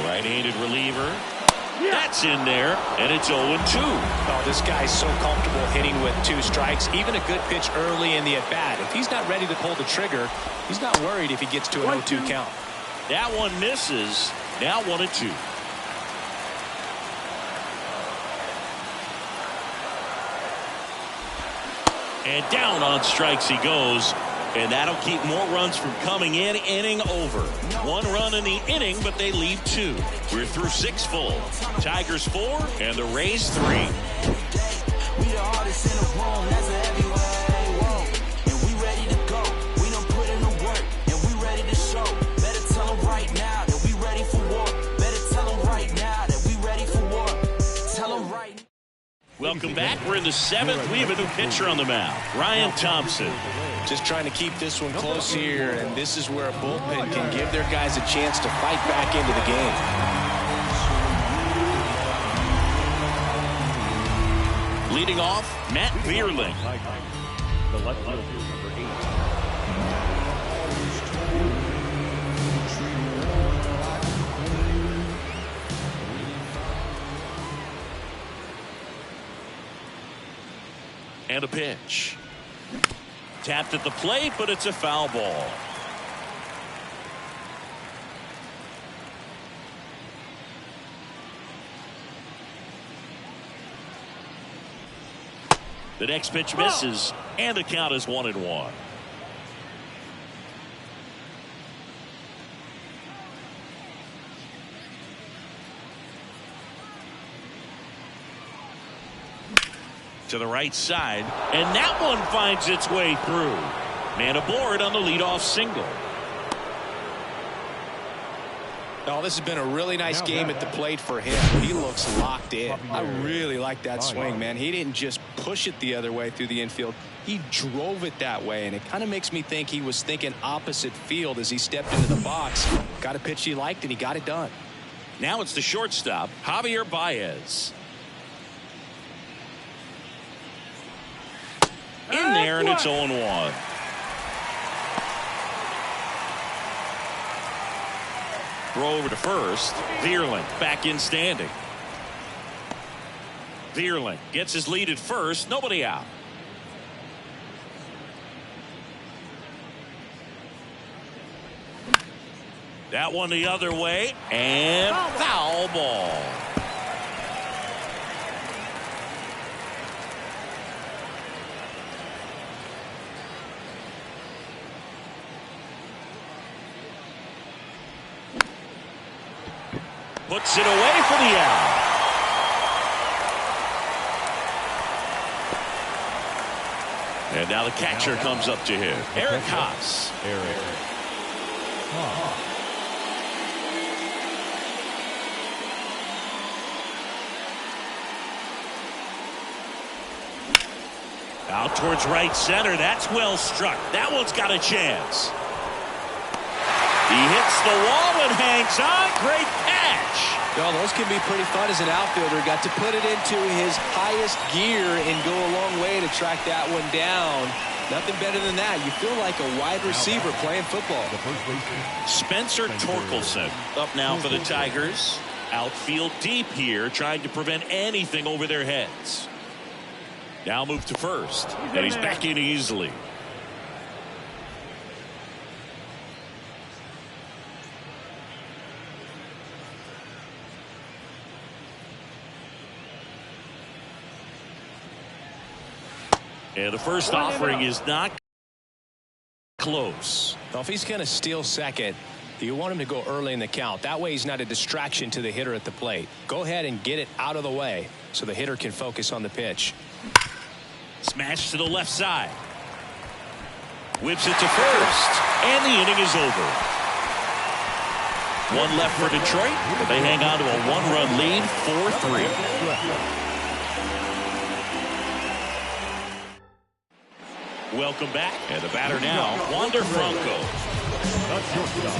A: Right-handed reliever. That's in there, and it's 0-2.
B: Oh, this guy's so comfortable hitting with 2 strikes. Even a good pitch early in the at-bat. If he's not ready to pull the trigger, he's not worried if he gets to an 0-2 count.
A: That one misses. Now 1-2. And down on strikes he goes. And that'll keep more runs from coming in. Inning over. 1 run in the inning, but they leave 2. We're through 6 full. Tigers 4 and the Rays 3.
D: We the hardest in the room, that's a heavyweight. Whoa. And we ready to go. We done put in the work, and we ready to show. Better tell them right now that we ready for war. Better tell them right now that we ready for war. Tell them right now.
A: Welcome back. We're in the 7th. We have a new pitcher on the mound, Ryan Thompson.
B: Just trying to keep this one close here, and this is where a bullpen can give their guys a chance to fight back into the game.
A: Leading off, Matt Vierling.
C: The left fielder, number 8.
A: And a pitch. Tapped at the plate, but it's a foul ball. The next pitch misses, and the count is 1-1. To the right side, and that one finds its way through. Man aboard on the leadoff single.
B: Oh, this has been a really nice game at the plate for him. He looks locked in. I really like that swing, man. He didn't just push it the other way through the infield. He drove it that way, and it kind of makes me think he was thinking opposite field as he stepped into the box. Got a pitch he liked, and he got it done.
A: Now it's the shortstop, Javier Baez. In there, and it's 0-1. Throw over to first. Vierling back in standing. Vierling gets his lead at first. Nobody out. That one the other way, and foul ball. Puts it away for the out. And now the catcher comes up to him. Eric Haas. Out towards right center. That's well struck. That one's got a chance. He hits the wall and hangs on. Great catch.
B: Well, those can be pretty fun as an outfielder. Got to put it into his highest gear and go a long way to track that one down. Nothing better than that. You feel like a wide receiver playing football.
A: Spencer Torkelson up now for the Tigers. Outfield deep here, trying to prevent anything over their heads. Now move to first, and he's back in easily. And the first offering is not close.
B: Well, if he's going to steal second, You want him to go early in the count. That way he's not a distraction to the hitter at the plate. Go ahead and get it out of the way so the hitter can focus on the pitch.
A: Smash to the left side. Whips it to first. And the inning is over. One left for Detroit. They hang on to a one-run lead, 4-3. Welcome back. And the batter now, Wander Franco.
C: That's your shot.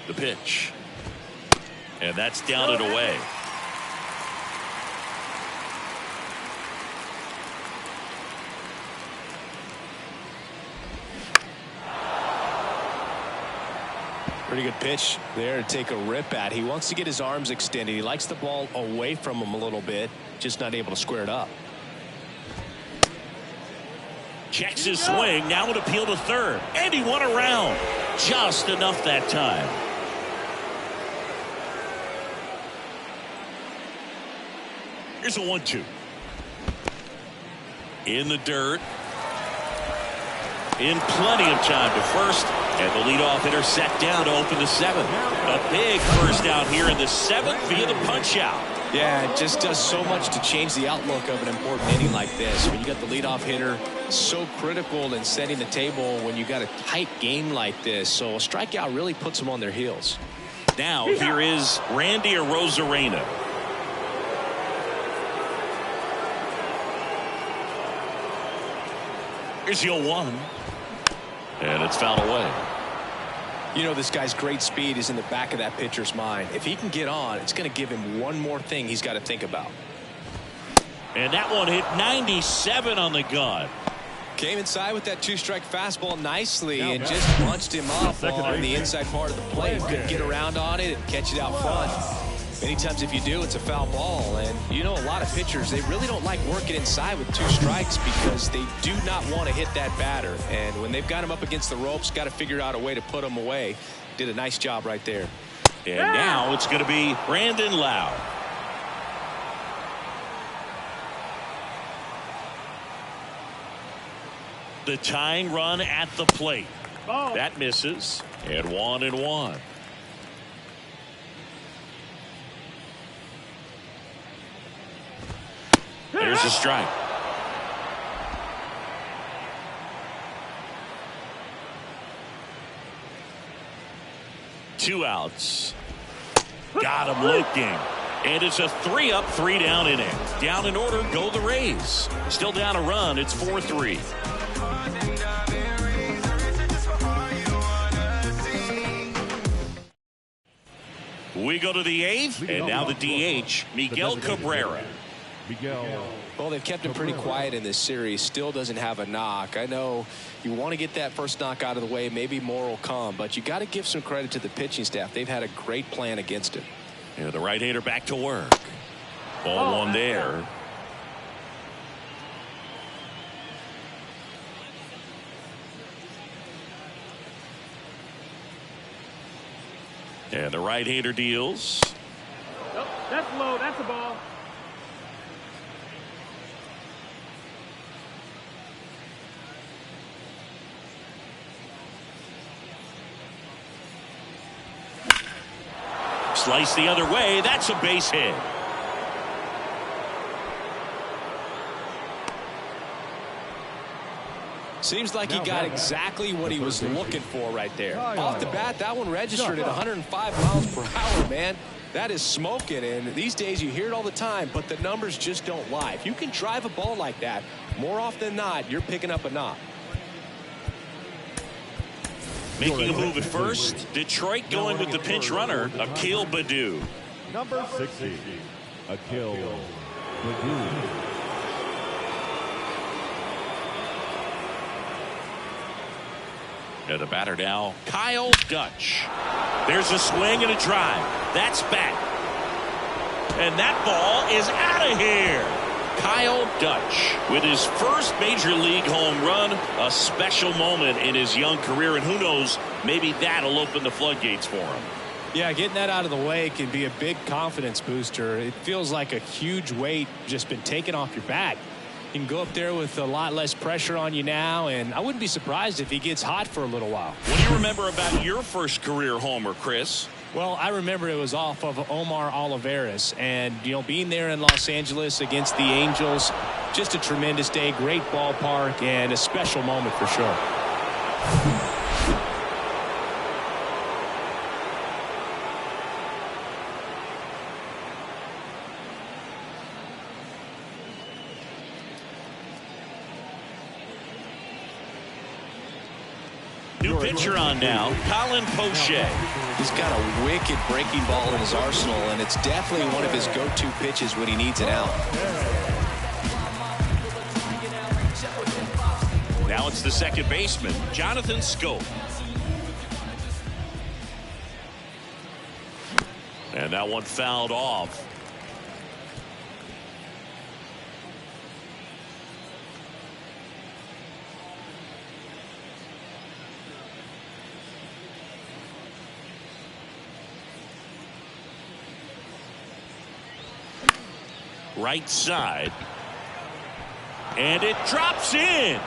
A: The pitch. And that's down and away.
B: Pretty good pitch there to take a rip at. He wants to get his arms extended. He likes the ball away from him a little bit, just not able to square it up.
A: Checks his swing. Now an appeal to third. And he won around. Just enough that time. Here's a 1-2. In the dirt. In plenty of time to first. And the leadoff hitter set down to open the seventh. A big first out here in the seventh via the punch out.
B: Yeah, it just does so much to change the outlook of an important inning like this. When you got the leadoff hitter, so critical in setting the table when you got a tight game like this. So a strikeout really puts them on their heels.
A: Now here is Randy Arozarena. Here's the 0-1. And it's fouled away.
B: You know, this guy's great speed is in the back of that pitcher's mind. If he can get on, it's going to give him one more thing he's got to think about.
A: And that one hit 97 on the gun.
B: Came inside with that two-strike fastball nicely and just punched him off on the inside part of the plate. Couldn't get around on it and catch it out front. Many times if you do, it's a foul ball. And you know, a lot of pitchers, they really don't like working inside with two strikes because they do not want to hit that batter. And when they've got him up against the ropes, got to figure out a way to put him away. Did a nice job right there.
A: And now it's going to be Brandon Lowe. The tying run at the plate. That misses. And 1-1. There's a strike. Two outs. Got him looking. And it's a 3-up, 3-down inning. Down in order go the Rays. Still down a run. It's 4-3. We go to the eighth. And now the DH, Miguel Cabrera.
B: Well, they've kept him pretty quiet in this series. Still doesn't have a knock. I know you want to get that first knock out of the way. Maybe more will come. But you got to give some credit to the pitching staff. They've had a great plan against it.
A: Yeah, the right-hander back to work. Ball one there. And the right-hander deals.
E: Nope, that's low. That's a ball.
A: Slice the other way. That's a base hit.
B: Seems like he got exactly what he was looking for right there. Off the bat, that one registered at 105 miles per hour, man. That is smoking, and these days you hear it all the time, but the numbers just don't lie. If you can drive a ball like that, more often than not, you're picking up a knock.
A: Making a move at first. Detroit going with the pinch runner, Akil Baddoo.
C: Number 60, Akil Baddoo.
A: And the batter now, Kyle Dutch. There's a swing and a drive. That's back. And that ball is out of here. Kyle Dutch with his first major league home run, a special moment in his young career, and who knows, maybe that'll open the floodgates for him.
I: Yeah, getting that out of the way can be a big confidence booster. It feels like a huge weight just been taken off your back. You can go up there with a lot less pressure on you now, and I wouldn't be surprised if he gets hot for a little while.
A: What do you remember about your first career homer, Chris?
I: Well, I remember it was off of Omar Olivares, and being there in Los Angeles against the Angels, just a tremendous day, great ballpark, and a special moment for sure.
A: New pitcher on now, Colin Poche.
B: He's got a wicked breaking ball in his arsenal, and it's definitely one of his go-to pitches when he needs an out.
A: Now it's the second baseman, Jonathan Schoop. And that one fouled off. Right side, and it drops in.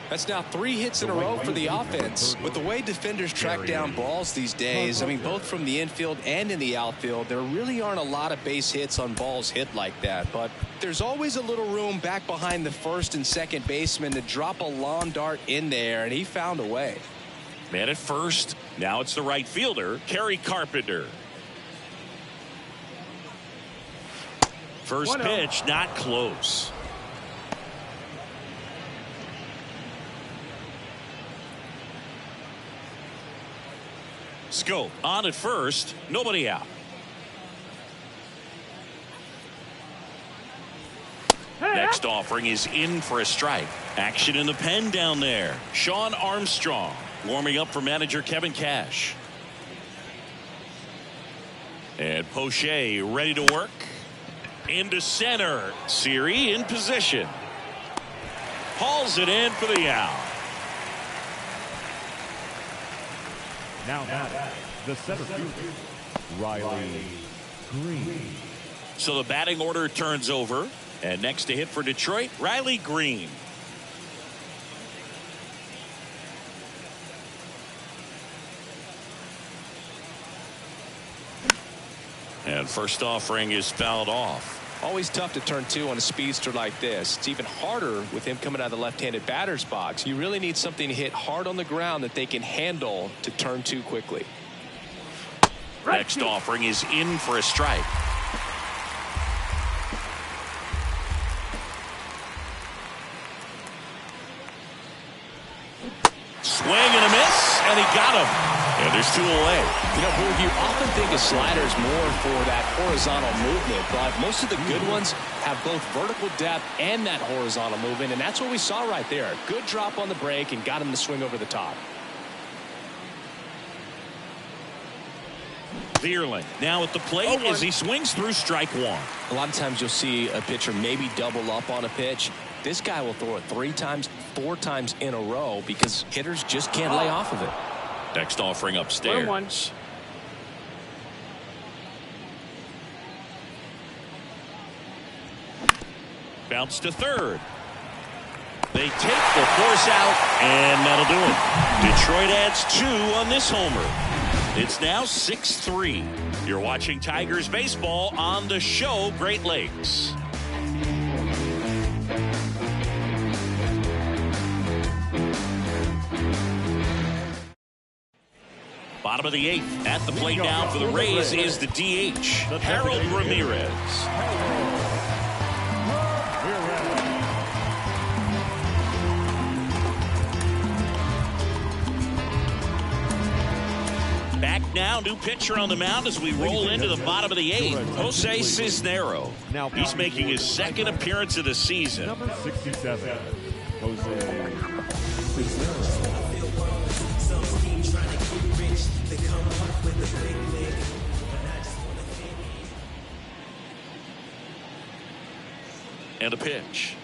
B: That's now 3 hits in a row for the offense. With the way defenders track down balls these days, I mean, both from the infield and in the outfield, there really aren't a lot of base hits on balls hit like that. But there's always a little room back behind the first and second baseman to drop a lawn dart in there, and he found a way.
A: Man at first. Now it's the right fielder, Kerry Carpenter. First pitch, not close. Schoop on at first, nobody out. Next offering is in for a strike. Action in the pen down there. Sean Armstrong warming up for manager Kevin Cash. And Poche ready to work. Into center. Siri in position. Hauls it in for the out.
C: Now the center fielder, Riley Green.
A: So the batting order turns over. And next to hit for Detroit, Riley Green. And first offering is fouled off.
B: Always tough to turn 2 on a speedster like this. It's even harder with him coming out of the left-handed batter's box. You really need something to hit hard on the ground that they can handle to turn 2 quickly.
A: Next offering is in for a strike. Swing and a miss, and he got him. And there's 2 away.
B: Boog, you often think of sliders more for that horizontal movement, but most of the good ones have both vertical depth and that horizontal movement, and that's what we saw right there. Good drop on the break and got him to swing over the top.
A: Vierling now at the plate as he swings through strike 1.
B: A lot of times you'll see a pitcher maybe double up on a pitch. This guy will throw it 3 times, 4 times in a row because hitters just can't lay off of it.
A: Next offering upstairs. Bounce to third. They take the force out, and that'll do it. Detroit adds 2 on this homer. It's now 6-3. You're watching Tigers baseball on the show Great Lakes. Bottom of the 8th. At the plate now for the Rays is the DH, Harold Ramirez. Back now, new pitcher on the mound as we roll into the bottom of the 8th, Jose Cisnero. He's making his second appearance of the season.
C: Number 67, Jose Cisnero.
A: And a pitch.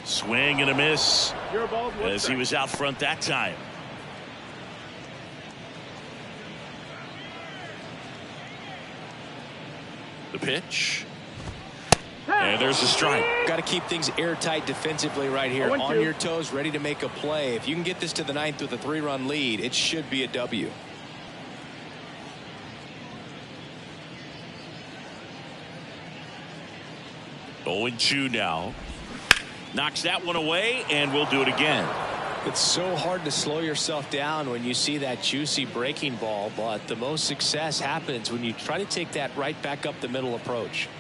A: Swing and a miss as he was out front that time. The pitch. And there's a strike.
I: Got to keep things airtight defensively right here. On your toes, ready to make a play. If you can get this to the ninth with a 3-run lead, it should be a W.
A: Oh, 0-2 now. Knocks that one away, and we'll do it again.
I: It's so hard to slow yourself down when you see that juicy breaking ball, but the most success happens when you try to take that right back up the middle approach.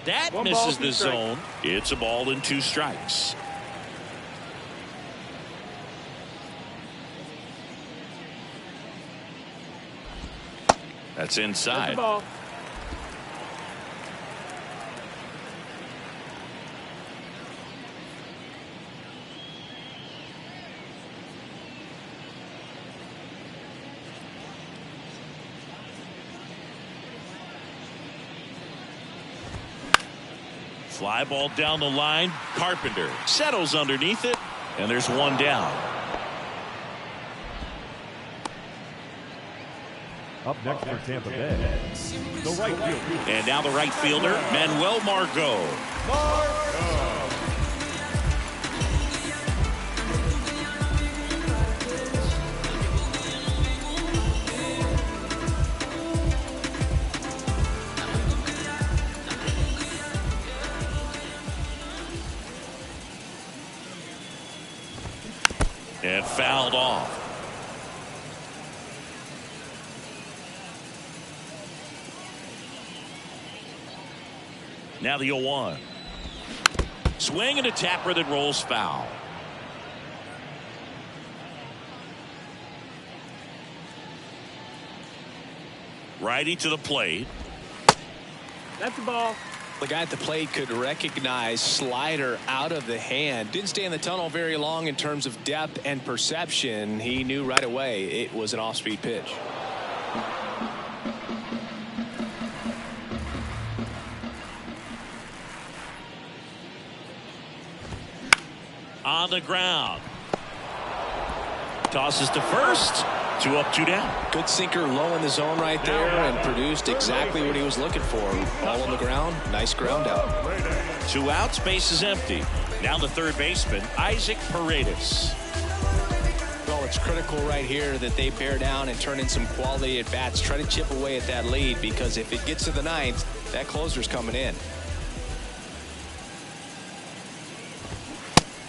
A: That misses the zone. It's a ball and 2 strikes. That's inside.
E: That's the ball.
A: Fly ball down the line. Carpenter settles underneath it, and there's one down.
C: Up next for Tampa Bay, the right fielder.
A: And now the right fielder, Manuel Margot. And fouled off. Now the 0-1. Swing and a tapper that rolls foul. Righty to the plate.
E: That's the ball.
I: The guy at the plate could recognize slider out of the hand. Didn't stay in the tunnel very long in terms of depth and perception. He knew right away it was an off-speed pitch.
A: On the ground. Tosses to first. 2 up, 2 down.
I: Good sinker low in the zone right there and produced exactly what he was looking for. Ball on the ground. Nice ground out.
A: 2 outs. Base is empty. Now the third baseman, Isaac Paredes.
I: Well, it's critical right here that they bear down and turn in some quality at bats. Try to chip away at that lead, because if it gets to the ninth, that closer's coming in.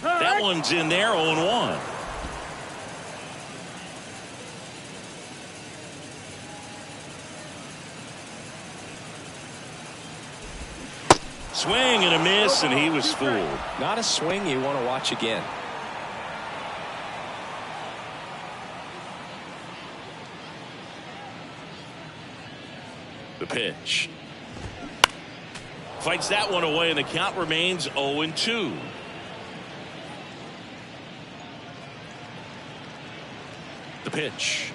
A: That one's in there. 0-1. Swing and a miss, and he was fooled.
I: Not a swing you want to watch again.
A: The pitch. Fights that one away, and the count remains 0-2. The pitch.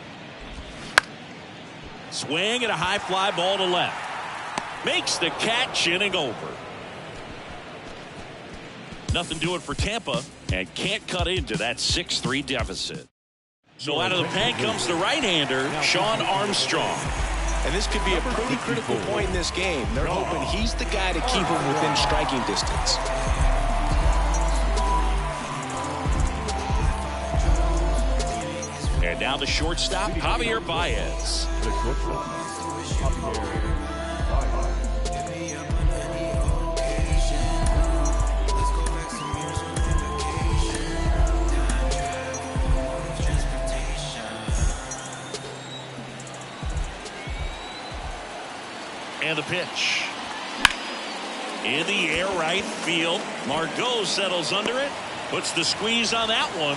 A: Swing and a high fly ball to left. Makes the catch, inning over. Nothing doing for Tampa, and can't cut into that 6-3 deficit. So out of the pen comes the right-hander, Shawn Armstrong.
I: And this could be a pretty critical point in this game. They're hoping he's the guy to keep him within striking distance.
A: And now the shortstop, Javier Baez.
C: The shortstop, Javier Baez.
A: And the pitch. In the air, right field. Margot settles under it. Puts the squeeze on that one.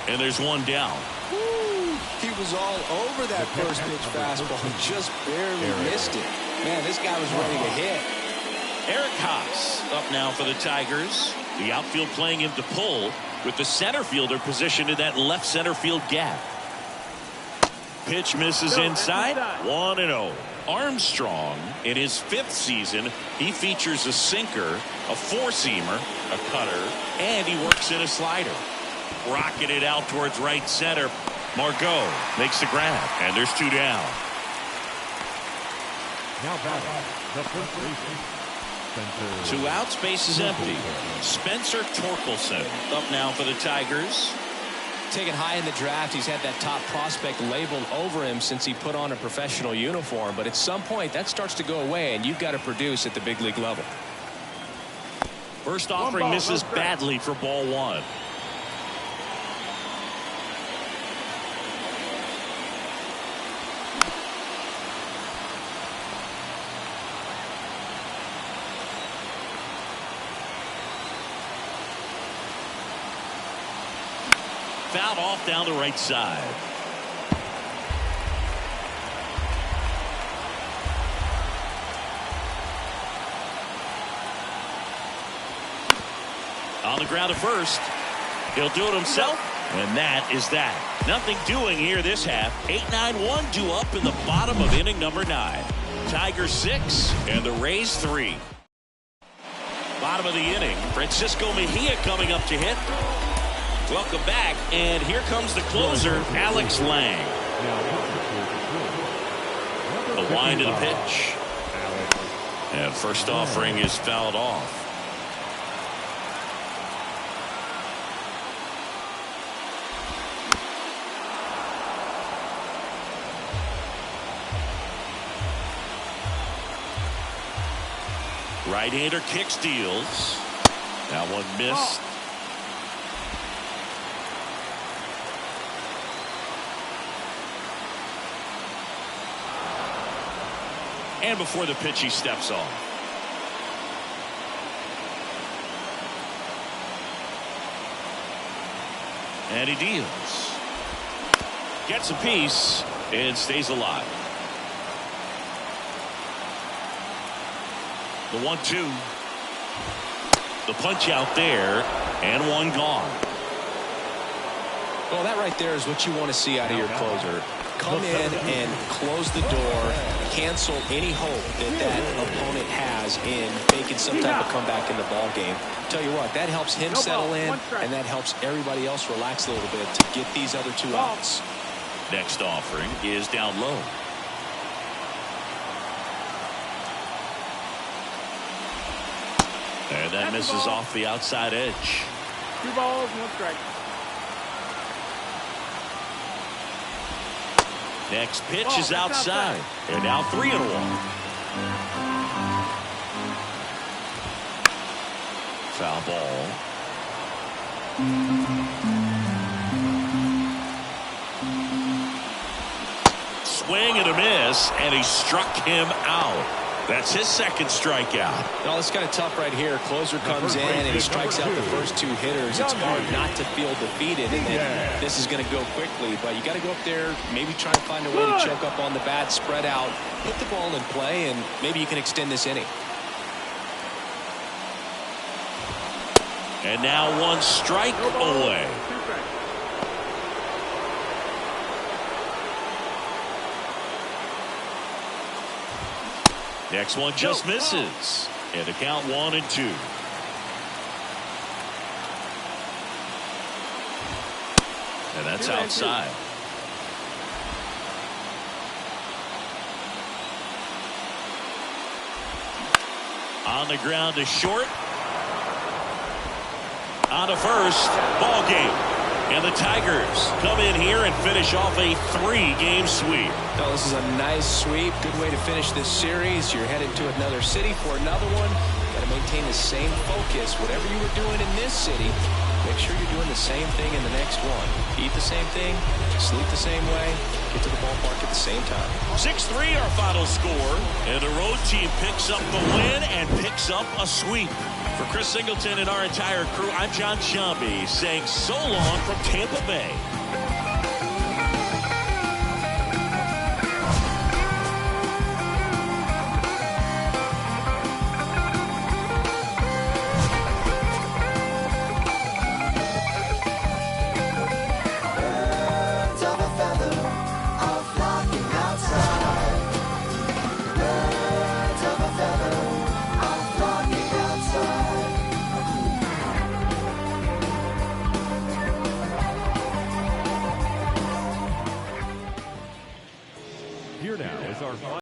A: And there's one down.
I: Woo, he was all over that first pitch fastball. Just barely missed it. Man, this guy was ready to hit.
A: Eric Haas up now for the Tigers. The outfield playing him to pull, with the center fielder positioned in that left center field gap. Pitch misses inside. 1-0. Armstrong, in his 5th season, he features a sinker, a four-seamer, a cutter, and he works in a slider. Rocketed out towards right center. Margot makes the grab, and there's 2 down.
C: Now batting, the first baseman, Spencer.
A: 2 outs, base is empty. Spencer Torkelson up now for the Tigers.
I: Taken high in the draft, he's had that top prospect labeled over him since he put on a professional uniform. But at some point, that starts to go away, and you've got to produce at the big league level.
A: First offering misses badly for ball 1. Fouled off down the right side. On the ground at first. He'll do it himself. And that is that. Nothing doing here this half. 8-9-1 due up in the bottom of inning number 9. Tigers 6 and the Rays 3. Bottom of the inning. Francisco Mejia coming up to hit. Welcome back, and here comes the closer, Alex Lang. A wind to the pitch. And first offering is fouled off. Right-hander kick steals. That one missed. And before the pitch, he steps off. And he deals. Gets a piece and stays alive. The 1-2. The punch out there, and one gone.
I: Well, that right there is what you want to see out of your closer. Come in and close the door, cancel any hope that opponent has in making some type of comeback in the ball game. Tell you what, that helps him settle in, and that helps everybody else relax a little bit to get these other 2 outs.
A: Next offering is down low. And that misses off the outside edge.
E: 2 balls, 1 strike.
A: Next pitch is outside. And now 3-1. Foul ball. Swing and a miss, and he struck him out. That's his 2nd strikeout.
I: No, it's kind of tough right here. Closer comes in and he strikes out the first 2 hitters. It's hard not to feel defeated, and then this is going to go quickly. But you got to go up there, maybe try to find a way to choke up on the bat, spread out, put the ball in play, and maybe you can extend this inning.
A: And now 1 strike away. Next one just misses. And the count 1-2. And that's outside. On the ground to short. On to first. Ball game. And the Tigers come in here and finish off a 3-game sweep.
I: Oh, this is a nice sweep. Good way to finish this series. You're headed to another city for another one. Got to maintain the same focus. Whatever you were doing in this city, make sure you're doing the same thing in the next one. Eat the same thing, sleep the same way, get to the ballpark at the same time.
A: 6-3 our final score. And the road team picks up the win and picks up a sweep. For Chris Singleton and our entire crew, I'm John Shambi saying so long from Tampa Bay.
J: Birds of a feather are
C: Here now is our